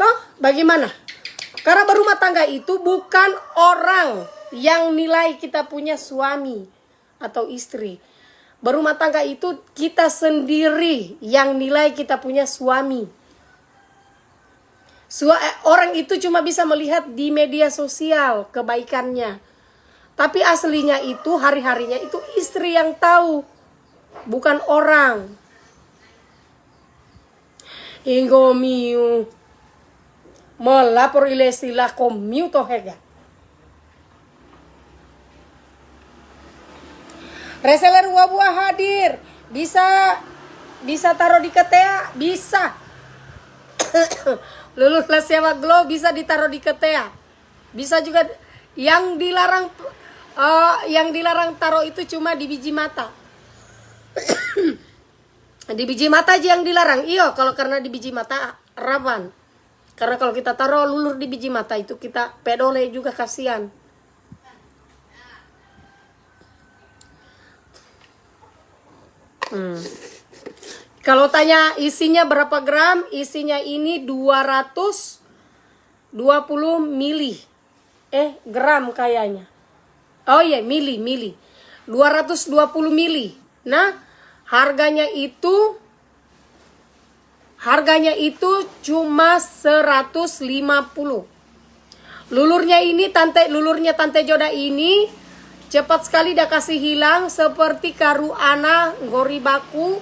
Toh, bagaimana? Karena berumah tangga itu bukan orang yang nilai kita punya suami atau istri. Berumah tangga itu kita sendiri yang nilai kita punya suami. Orang itu cuma bisa melihat di media sosial kebaikannya. Tapi aslinya itu hari-harinya itu istri yang tahu. Bukan orang. Ingomiu. Melapor ilesilah komiu toh hega. Reseller buah hadir. Bisa taruh di ketea, bisa. Lulus sewa glow bisa ditaruh di ketea. Bisa juga yang dilarang taruh itu cuma di biji mata. Di biji mata aja yang dilarang. Iyo, kalau karena di biji mata rawan. Karena kalau kita taruh lulur di biji mata itu kita pedole juga kasihan. Kalau tanya isinya berapa gram, isinya ini 220 mili. Gram kayaknya. Oh iya, mili. 220 mili. Nah, harganya itu cuma 150. Lulurnya tante Joda ini cepat sekali dah kasih hilang seperti karu ana gori baku.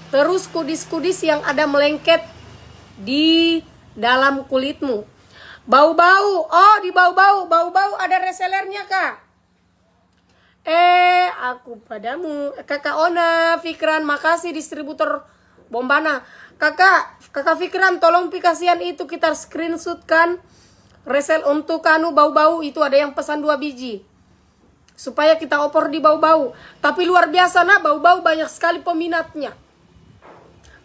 Terus kudis-kudis yang ada melengket di dalam kulitmu. Bau-bau. Oh, di bau-bau ada resellernya, Kak. Aku padamu. Kakak Ona, Fikran, makasih distributor Bombana. Kakak Fikran, tolong pikasian itu kita screenshotkan resel untuk kanu bau-bau itu ada yang pesan 2 biji. Supaya kita opor di bau-bau. Tapi luar biasa nak, bau-bau banyak sekali peminatnya.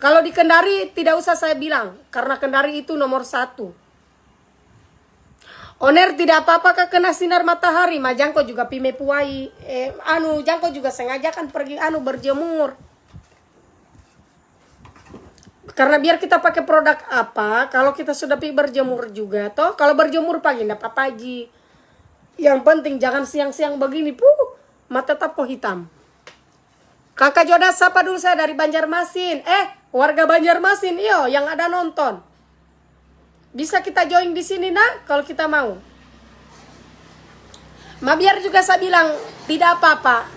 Kalau di Kendari tidak usah saya bilang, karena Kendari itu nomor 1. Oner tidak apa-apa kak kena sinar matahari, Jangko juga pime puai. Jangko juga sengaja kan pergi berjemur. Karena biar kita pakai produk apa, kalau kita sudah pergi berjemur juga, toh kalau berjemur pagi enggak apa-apa ji. Yang penting jangan siang-siang begini, mata tetap kok hitam. Kakak Joda sapa dulu saya dari Banjarmasin. Warga Banjarmasin, iyo yang ada nonton. Bisa kita join di sini nak kalau kita mau. Biar juga saya bilang tidak apa-apa.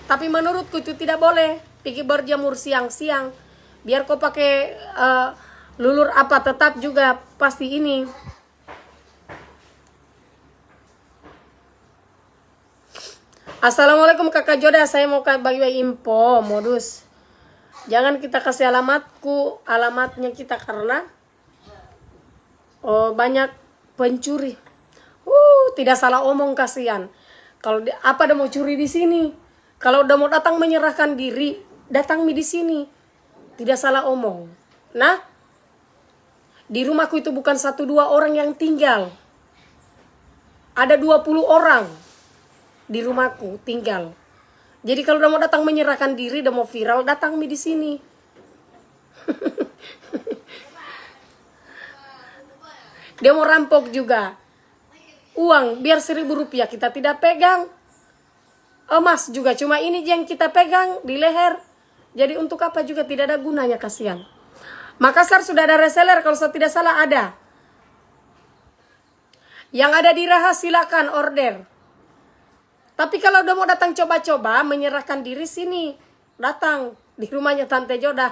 Tapi menurutku itu tidak boleh pergi berjemur siang-siang. Biar kau pakai lulur apa tetap juga pasti ini. Assalamualaikum kakak Joda, saya mau bagi info modus. Jangan kita kasih alamatnya kita karena banyak pencuri. Tidak salah omong kasihan. Kalau apa udah mau curi di sini, kalau udah mau datang menyerahkan diri, datang di sini. Tidak salah omong. Nah, di rumahku itu bukan 1-2 orang yang tinggal. Ada 20 orang di rumahku tinggal. Jadi kalau udah mau datang menyerahkan diri, udah mau viral, datang di sini. Dia mau rampok juga. Uang biar 1.000 rupiah kita tidak pegang. Emas juga cuma ini yang kita pegang di leher. Jadi untuk apa juga tidak ada gunanya, kasihan. Makassar sudah ada reseller, kalau saya tidak salah ada. Yang ada di Raha silakan order. Tapi kalau udah mau datang coba-coba, menyerahkan diri sini. Datang di rumahnya Tante Joda.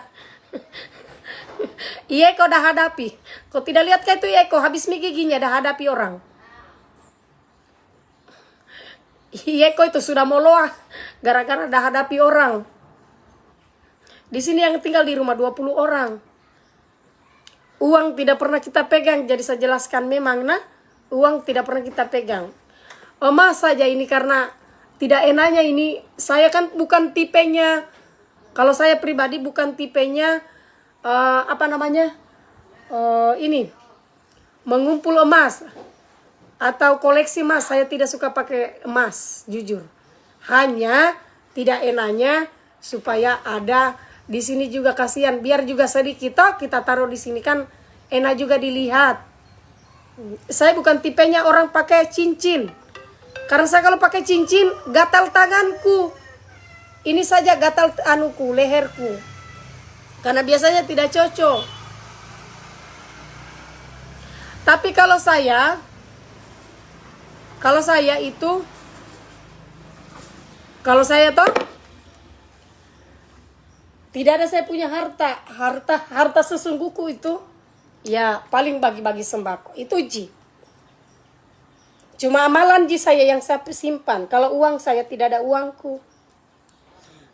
Iya, kau dah hadapi. Kau tidak lihat kayak itu ya, kau habis mie giginya dah hadapi orang. Iya, kau itu sudah mau loah gara-gara dah hadapi orang. Di sini yang tinggal di rumah 20 orang. Uang tidak pernah kita pegang, jadi saya jelaskan memang nah, uang tidak pernah kita pegang. Emas saja ini karena tidak enaknya ini, saya kan bukan tipenya, kalau saya pribadi bukan tipenya ini mengumpul emas atau koleksi emas. Saya tidak suka pakai emas, jujur. Hanya tidak enaknya supaya ada di sini juga, kasihan biar juga sedikit kita taruh di sini kan enak juga dilihat. Saya bukan tipenya orang pakai cincin. Karena saya kalau pakai cincin gatal tanganku. Ini saja gatal leherku. Karena biasanya tidak cocok. Tapi kalau saya toh tidak ada, saya punya harta sesungguhku itu ya paling bagi-bagi sembako. Itu Ji. Cuma amalan Ji saya yang saya simpan. Kalau uang saya tidak ada uangku.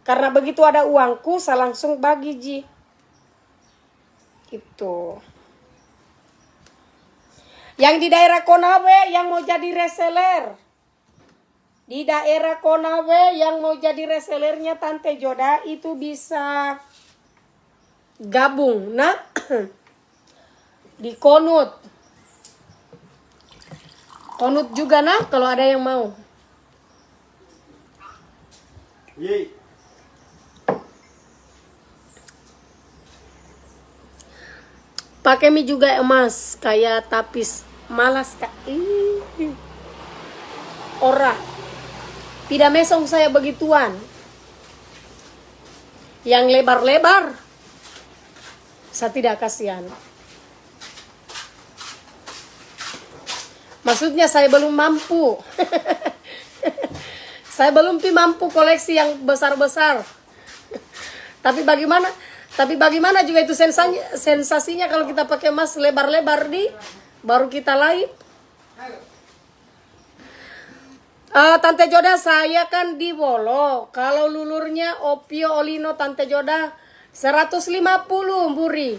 Karena begitu ada uangku saya langsung bagi Ji. Itu. Yang di daerah Konawe yang mau jadi reseller. Di daerah Konawe yang mau jadi resellernya Tante Joda itu bisa gabung. Nah, di Konut. Konut juga nah kalau ada yang mau. Yeay. Pakai mie juga emas kayak tapis. Malas kak. Ora. Tidak mesong saya begituan. Yang lebar-lebar. Saya tidak kasihan. Maksudnya saya belum mampu. Saya belum mampu koleksi yang besar-besar. Tapi bagaimana juga itu sensasinya kalau kita pakai emas lebar-lebar baru kita live. Tante Joda saya kan di Wolo. Kalau lulurnya Opio Olino Tante Joda 150 Buri.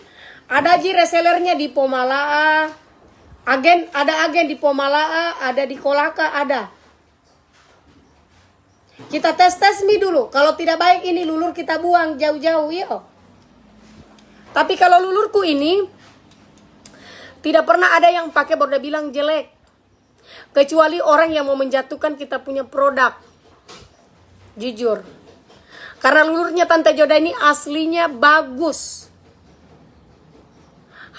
Ada Ji resellernya di Pomalaa. Ada agen di Pomalaa, ada di Kolaka, ada. Kita tes mie dulu. Kalau tidak baik ini lulur kita buang jauh-jauh yo. Tapi kalau lulurku ini tidak pernah ada yang pakai baru bilang jelek. Kecuali orang yang mau menjatuhkan kita punya produk. Jujur. Karena lulurnya Tante Joda ini aslinya bagus.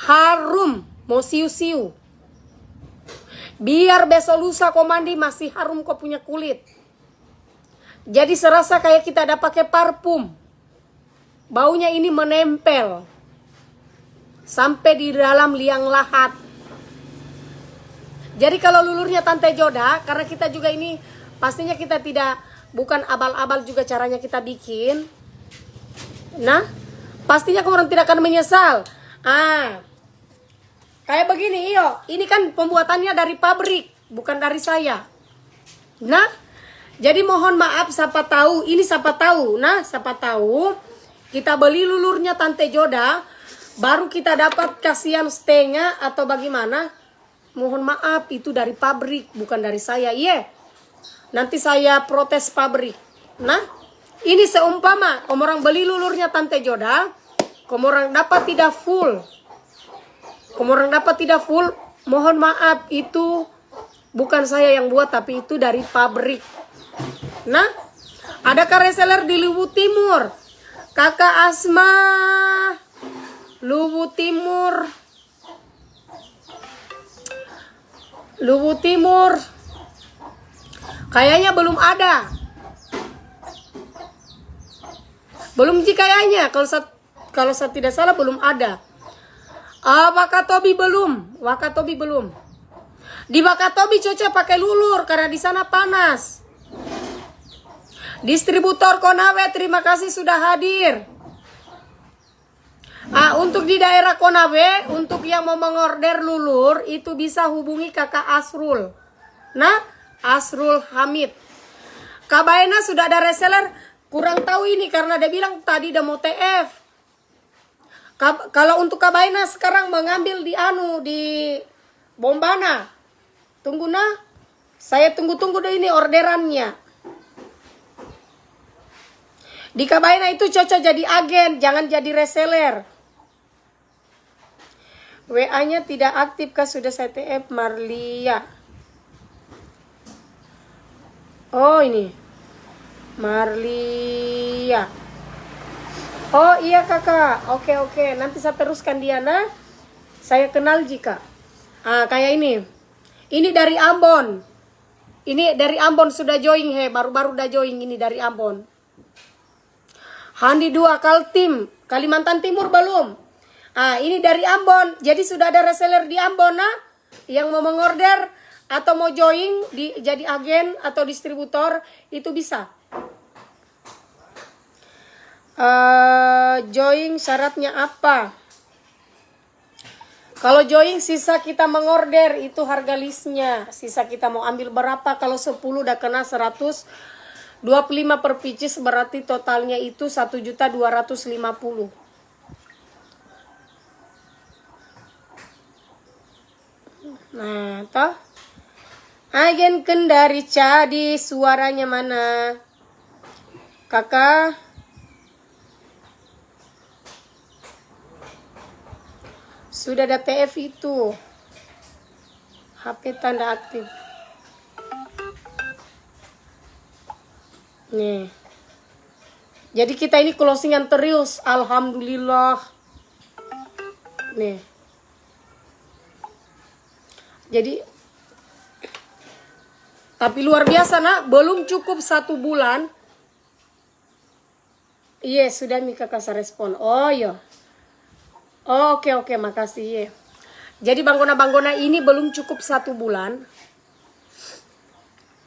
Harum, mau siu-siu. Biar besok lusa kau mandi masih harum kau punya kulit. Jadi serasa kayak kita ada pakai parfum. Baunya ini menempel. Sampai di dalam liang lahat. Jadi kalau lulurnya Tante Joda, karena kita juga ini pastinya kita bukan abal-abal juga caranya kita bikin. Nah, pastinya kamu tidak akan menyesal. Kayak begini, iyo. Ini kan pembuatannya dari pabrik, bukan dari saya. Nah, jadi mohon maaf siapa tahu, Nah, siapa tahu kita beli lulurnya Tante Joda, baru kita dapat kasihan setengah atau bagaimana. Mohon maaf itu dari pabrik bukan dari saya. Nanti saya protes pabrik. Nah, ini seumpama kamu orang beli lulurnya Tante Joda, kamu orang dapat tidak full. Mohon maaf itu bukan saya yang buat tapi itu dari pabrik. Nah, ada reseller di Luwu Timur. Kakak Asma Luwu Timur. Kayaknya belum ada. Belum sih kayaknya. Kalau saya tidak salah belum ada. Wakatobi belum. Di Wakatobi cocok pakai lulur karena di sana panas. Distributor Konawe, terima kasih sudah hadir. Untuk di daerah Konawe, untuk yang mau mengorder lulur, itu bisa hubungi kakak Asrul. Nah, Asrul Hamid. Kak Baena sudah ada reseller, kurang tahu ini karena dia bilang tadi udah mau TF. Kalau untuk Kak Baena sekarang mengambil di Bombana. Tunggu nah. Saya tunggu deh ini orderannya. Di Kak Baena itu cocok jadi agen, jangan jadi reseller. WA-nya tidak aktif kah sudah saya TF Marlia. Oh ini. Marlia. Oh iya kakak, oke. Nanti saya teruskan Diana. Saya kenal jika. Kayak ini. Ini dari Ambon. Ini dari Ambon sudah join baru-baru udah join ini dari Ambon. Handi 2 Kaltim, Kalimantan Timur belum. Ini dari Ambon. Jadi sudah ada reseller di Ambon yang mau mengorder atau mau join jadi agen atau distributor itu bisa. Join syaratnya apa? Kalau join sisa kita mengorder itu harga listnya. Sisa kita mau ambil berapa? Kalau 10 udah kena 125 per pieces berarti totalnya itu 1.250.000. Nah, toh. Agen Kendari Cadi suaranya mana? Kakak sudah ada TF itu. HP tanda aktif. Nih. Jadi kita ini closingan terus. Alhamdulillah. Nih. Jadi. Tapi luar biasa nak. Belum cukup 1 bulan. Iya sudah nih kakak saya respon. Oh iya. Oke, makasih ya. Jadi banggona ini belum cukup 1 bulan.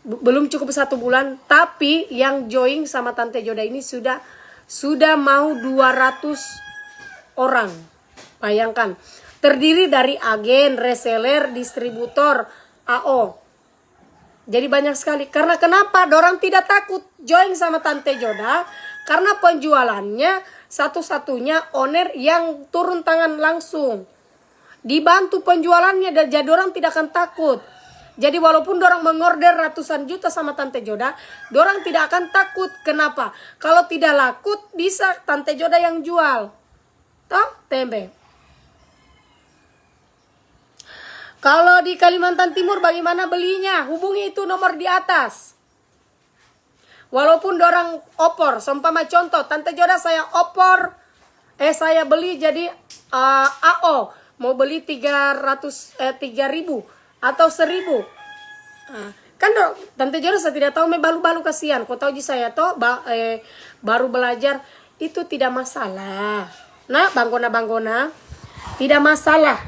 Belum cukup 1 bulan, tapi yang join sama Tante Joda ini sudah mau 200 orang. Bayangkan. Terdiri dari agen, reseller, distributor, AO. Jadi banyak sekali. Karena kenapa? Dorang tidak takut join sama Tante Joda. Karena penjualannya satu-satunya owner yang turun tangan langsung. Dibantu penjualannya dan jadi orang tidak akan takut. Jadi walaupun dorang mengorder ratusan juta sama Tante Joda, dorang tidak akan takut. Kenapa? Kalau tidak laku bisa Tante Joda yang jual. Toh, tempe. Kalau di Kalimantan Timur bagaimana belinya? Hubungi itu nomor di atas. Walaupun dorang opor, seumpama contoh, Tante Joda saya opor, saya beli jadi AO, mau beli 3.000 atau 1.000. Kan Tante Joda saya tidak tahu, balu-balu kasihan. Kau tahu saya toh baru belajar, itu tidak masalah. Nah, banggona tidak masalah.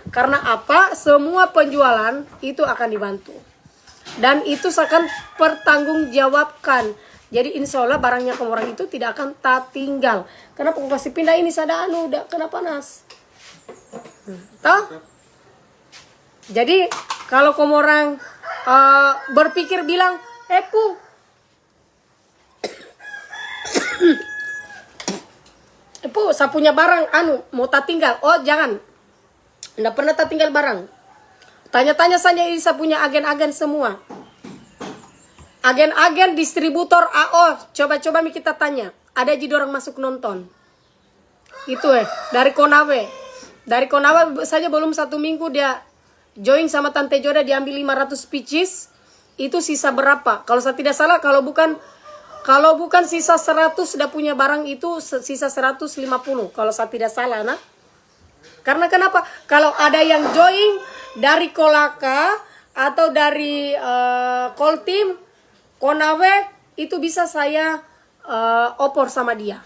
Karena apa? Semua penjualan itu akan dibantu. Dan itu akan pertanggungjawabkan. Jadi insya Allah barangnya ke orang itu tidak akan tak tinggal. Kenapa aku kasih pindah ini sada udah kena panas. Toh? Jadi kalau kamu orang berpikir bilang, Pu, saya punya barang mau tak tinggal. Oh jangan. Nggak pernah tak tinggal barang. Tanya-tanya saja ini saya punya agen-agen semua. Agen-agen distributor AO. Coba-coba kita tanya. Ada jadi orang masuk nonton. Itu dari Konawe. Dari Konawe saja belum 1 minggu dia join sama Tante Joda, diambil 500 pieces. Itu sisa berapa? Kalau saya tidak salah, kalau bukan sisa 100 sudah punya barang itu sisa 150. Kalau saya tidak salah, nah. Karena kenapa? Kalau ada yang join dari Kolaka atau dari Koltim, Konawe, itu bisa saya opor sama dia.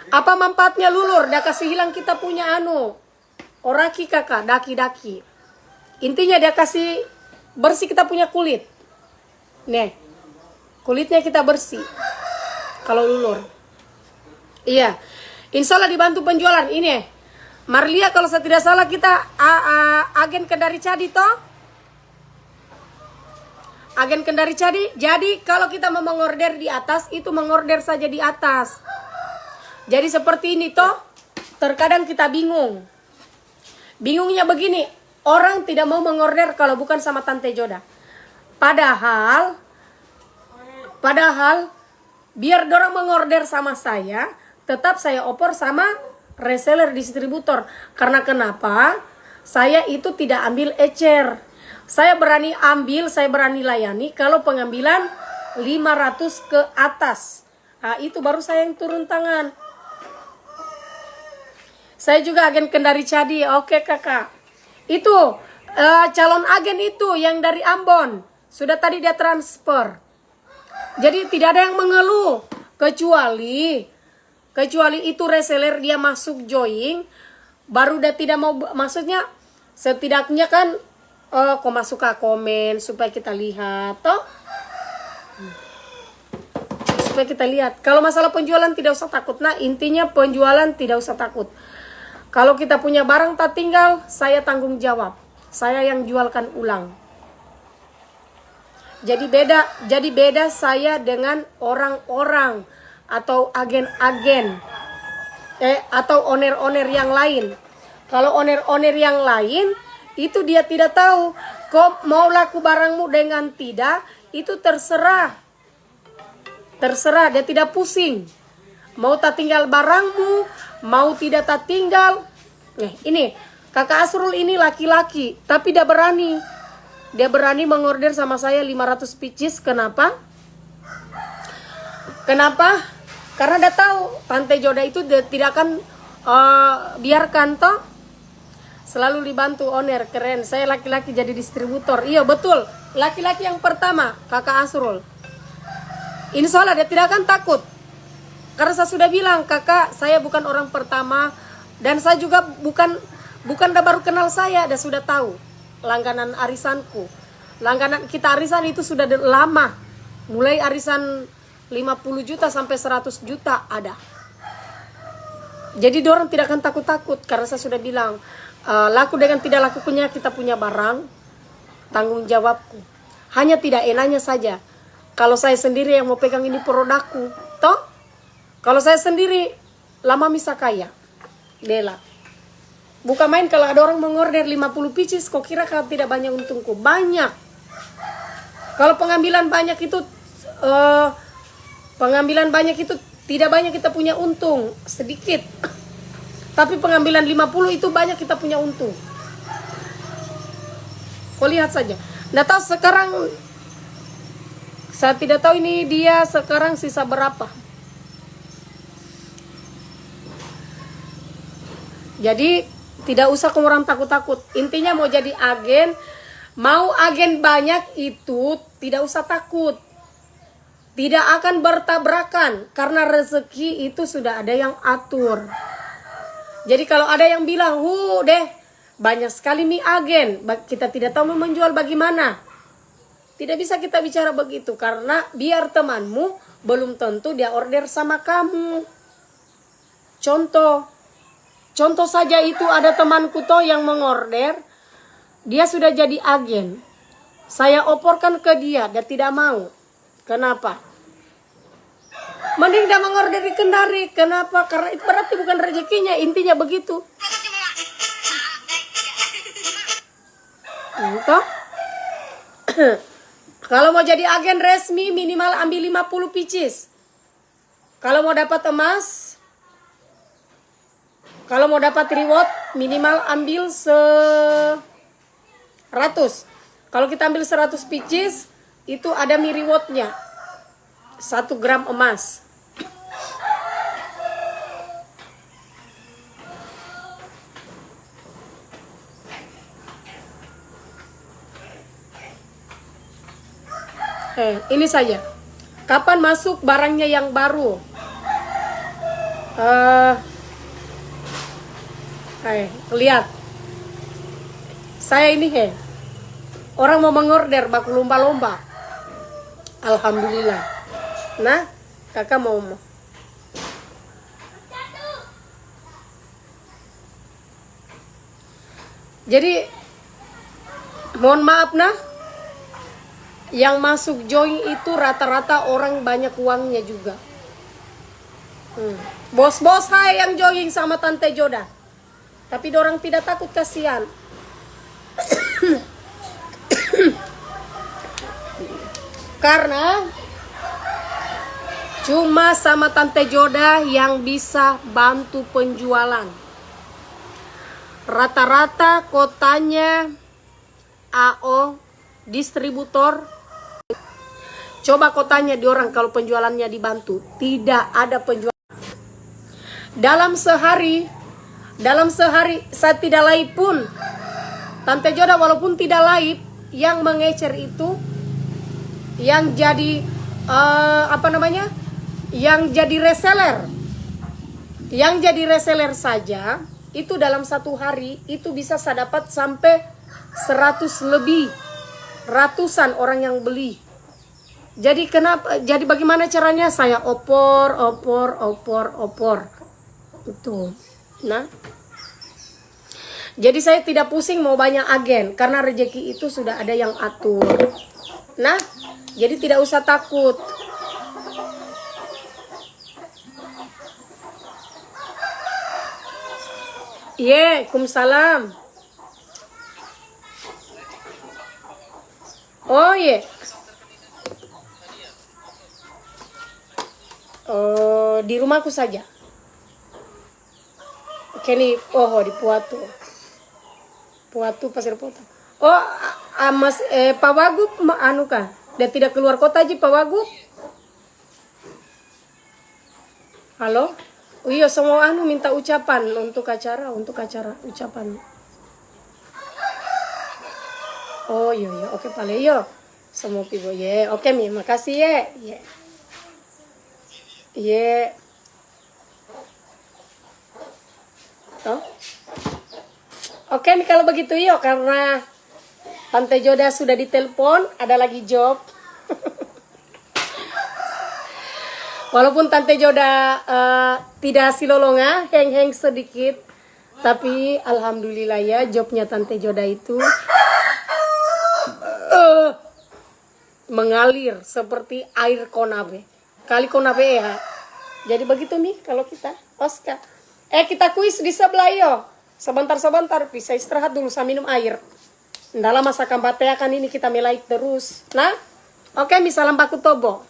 Apa manfaatnya lulur? Dia kasih hilang kita punya oraki kakak, daki-daki. Intinya dia kasih bersih kita punya kulit. Nih, kulitnya kita bersih. kalau lulur. Iya. Insya Allah dibantu penjualan. Ini Marlia, kalau saya tidak salah kita agen Kendari Cadi toh? Agen Kendari Cadi. Jadi kalau kita mau mengorder di atas, itu mengorder saja di atas. Jadi seperti ini toh. Terkadang kita bingung. Bingungnya begini, orang tidak mau mengorder kalau bukan sama Tante Joda. Padahal biar dorang mengorder sama saya, tetap saya opor sama reseller distributor. Karena kenapa? Saya itu tidak ambil ecer. Saya berani ambil, saya berani layani kalau pengambilan 500 ke atas. Nah, itu baru saya yang turun tangan. Saya juga agen Kendari Cadi. Oke kakak. Itu calon agen itu yang dari Ambon. Sudah tadi dia transfer. Jadi tidak ada yang mengeluh. Kecuali itu reseller dia masuk join. Baru dia tidak mau, maksudnya setidaknya kan kok masuk ke komen supaya kita lihat toh. Supaya kita lihat. Kalau masalah penjualan tidak usah takut. Nah intinya penjualan tidak usah takut. Kalau kita punya barang tak tinggal, saya tanggung jawab. Saya yang jualkan ulang. Jadi beda saya dengan orang-orang atau agen-agen atau owner-owner yang lain. Kalau owner-owner yang lain itu dia tidak tahu kok mau laku barangmu dengan tidak, itu terserah. Terserah, dia tidak pusing. Mau tak tinggal barangmu, mau tidak tak tinggal. Ini kakak Asrul ini laki-laki, tapi dia berani. Dia berani mengorder sama saya 500 pieces. Kenapa? Kenapa? Karena dia tahu Tante Joda itu dia tidak akan biarkan toh. Selalu dibantu owner, keren. Saya laki-laki jadi distributor. Iya betul, laki-laki yang pertama kakak Asrul. Insya Allah dia tidak akan takut. Karena saya sudah bilang, kakak saya bukan orang pertama. Dan saya juga bukan dia baru kenal saya. Dia sudah tahu langganan arisanku. Langganan kita arisan itu sudah lama. Mulai arisan 50 juta sampai 100 juta ada. Jadi orang tidak akan takut-takut. Karena saya sudah bilang, laku dengan tidak lakunya kita punya barang, tanggung jawabku. Hanya tidak enaknya saja. Kalau saya sendiri yang mau pegang ini produkku, toh? Kalau saya sendiri, lama bisa kaya. Dela. Bukan main kalau ada orang mengorder 50 pieces, kok kira kalau tidak banyak untungku? Banyak. Kalau pengambilan banyak itu tidak banyak kita punya untung, sedikit. Tapi pengambilan 50 itu banyak kita punya untung. Kau lihat saja. Nggak tahu sekarang, saya tidak tahu ini dia sekarang sisa berapa. Jadi tidak usah kamu orang takut-takut. Intinya mau jadi agen, mau agen banyak itu tidak usah takut. Tidak akan bertabrakan karena rezeki itu sudah ada yang atur. Jadi kalau ada yang bilang, deh banyak sekali mie agen, kita tidak tahu mau menjual bagaimana. Tidak bisa kita bicara begitu karena biar temanmu belum tentu dia order sama kamu. Contoh saja itu ada temanku toh yang mengorder, dia sudah jadi agen. Saya oporkan ke dia tidak mau. Kenapa? Mending dia mengorder di Kendari. Kenapa? Karena itu berarti bukan rezekinya, intinya begitu. Toh? Kalau mau jadi agen resmi minimal ambil 50 pieces. Kalau mau dapat emas, kalau mau dapat reward minimal ambil 100. Kalau kita ambil 100 pieces, itu ada rewardnya 1 gram emas. Ini saja. Kapan masuk barangnya yang baru? Lihat. Saya ini orang mau mengorder baku lomba-lomba. Alhamdulillah. Nah, Kakak mau. Jadi mohon maaf nah, yang masuk join itu rata-rata orang banyak uangnya juga. Bos-bos hai yang join sama Tante Joda. Tapi dorang tidak takut, kasihan. Karena cuma sama Tante Joda yang bisa bantu penjualan. Rata-rata kotanya AO, distributor. Coba kotanya di orang kalau penjualannya dibantu. Tidak ada penjualan. Dalam sehari saya tidak live pun. Tante Joda walaupun tidak live, yang mengecer itu, yang jadi yang jadi reseller. Yang jadi reseller saja itu dalam satu hari itu bisa saya dapat sampai 100 lebih, ratusan orang yang beli. Jadi bagaimana caranya? Saya opor itu. Nah, jadi saya tidak pusing mau banyak agen karena rezeki itu sudah ada yang atur. Nah, jadi tidak usah takut. Waalaikumsalam. Oh iya. Oh, di rumahku saja. Oke nih, di Puatu. Puatu Pasir Putih. Oh, Mas Pak Wagub anu kah? Dia tidak keluar kota aja Pak Wagub. Halo? Oh iya, semua anu minta ucapan untuk acara ucapan. Oh iya, oke pale yo. Semua pibo ye. Oke mi, makasih ye. Ye. Oh. Oke mi kalau begitu yo, karena Tante Joda sudah ditelepon, ada lagi job. Walaupun Tante Joda tidak silolonga, heng-heng sedikit, tapi alhamdulillah ya jobnya Tante Joda itu mengalir seperti air konabe. Kali konabe ya. Jadi begitu nih kalau kita, Oscar. Kita kuis di sebelah yo. Sebentar bisa istirahat dulu saya minum air. Dalam masa kambatea kan ini kita melait terus. Nah, oke misalam baku tobo.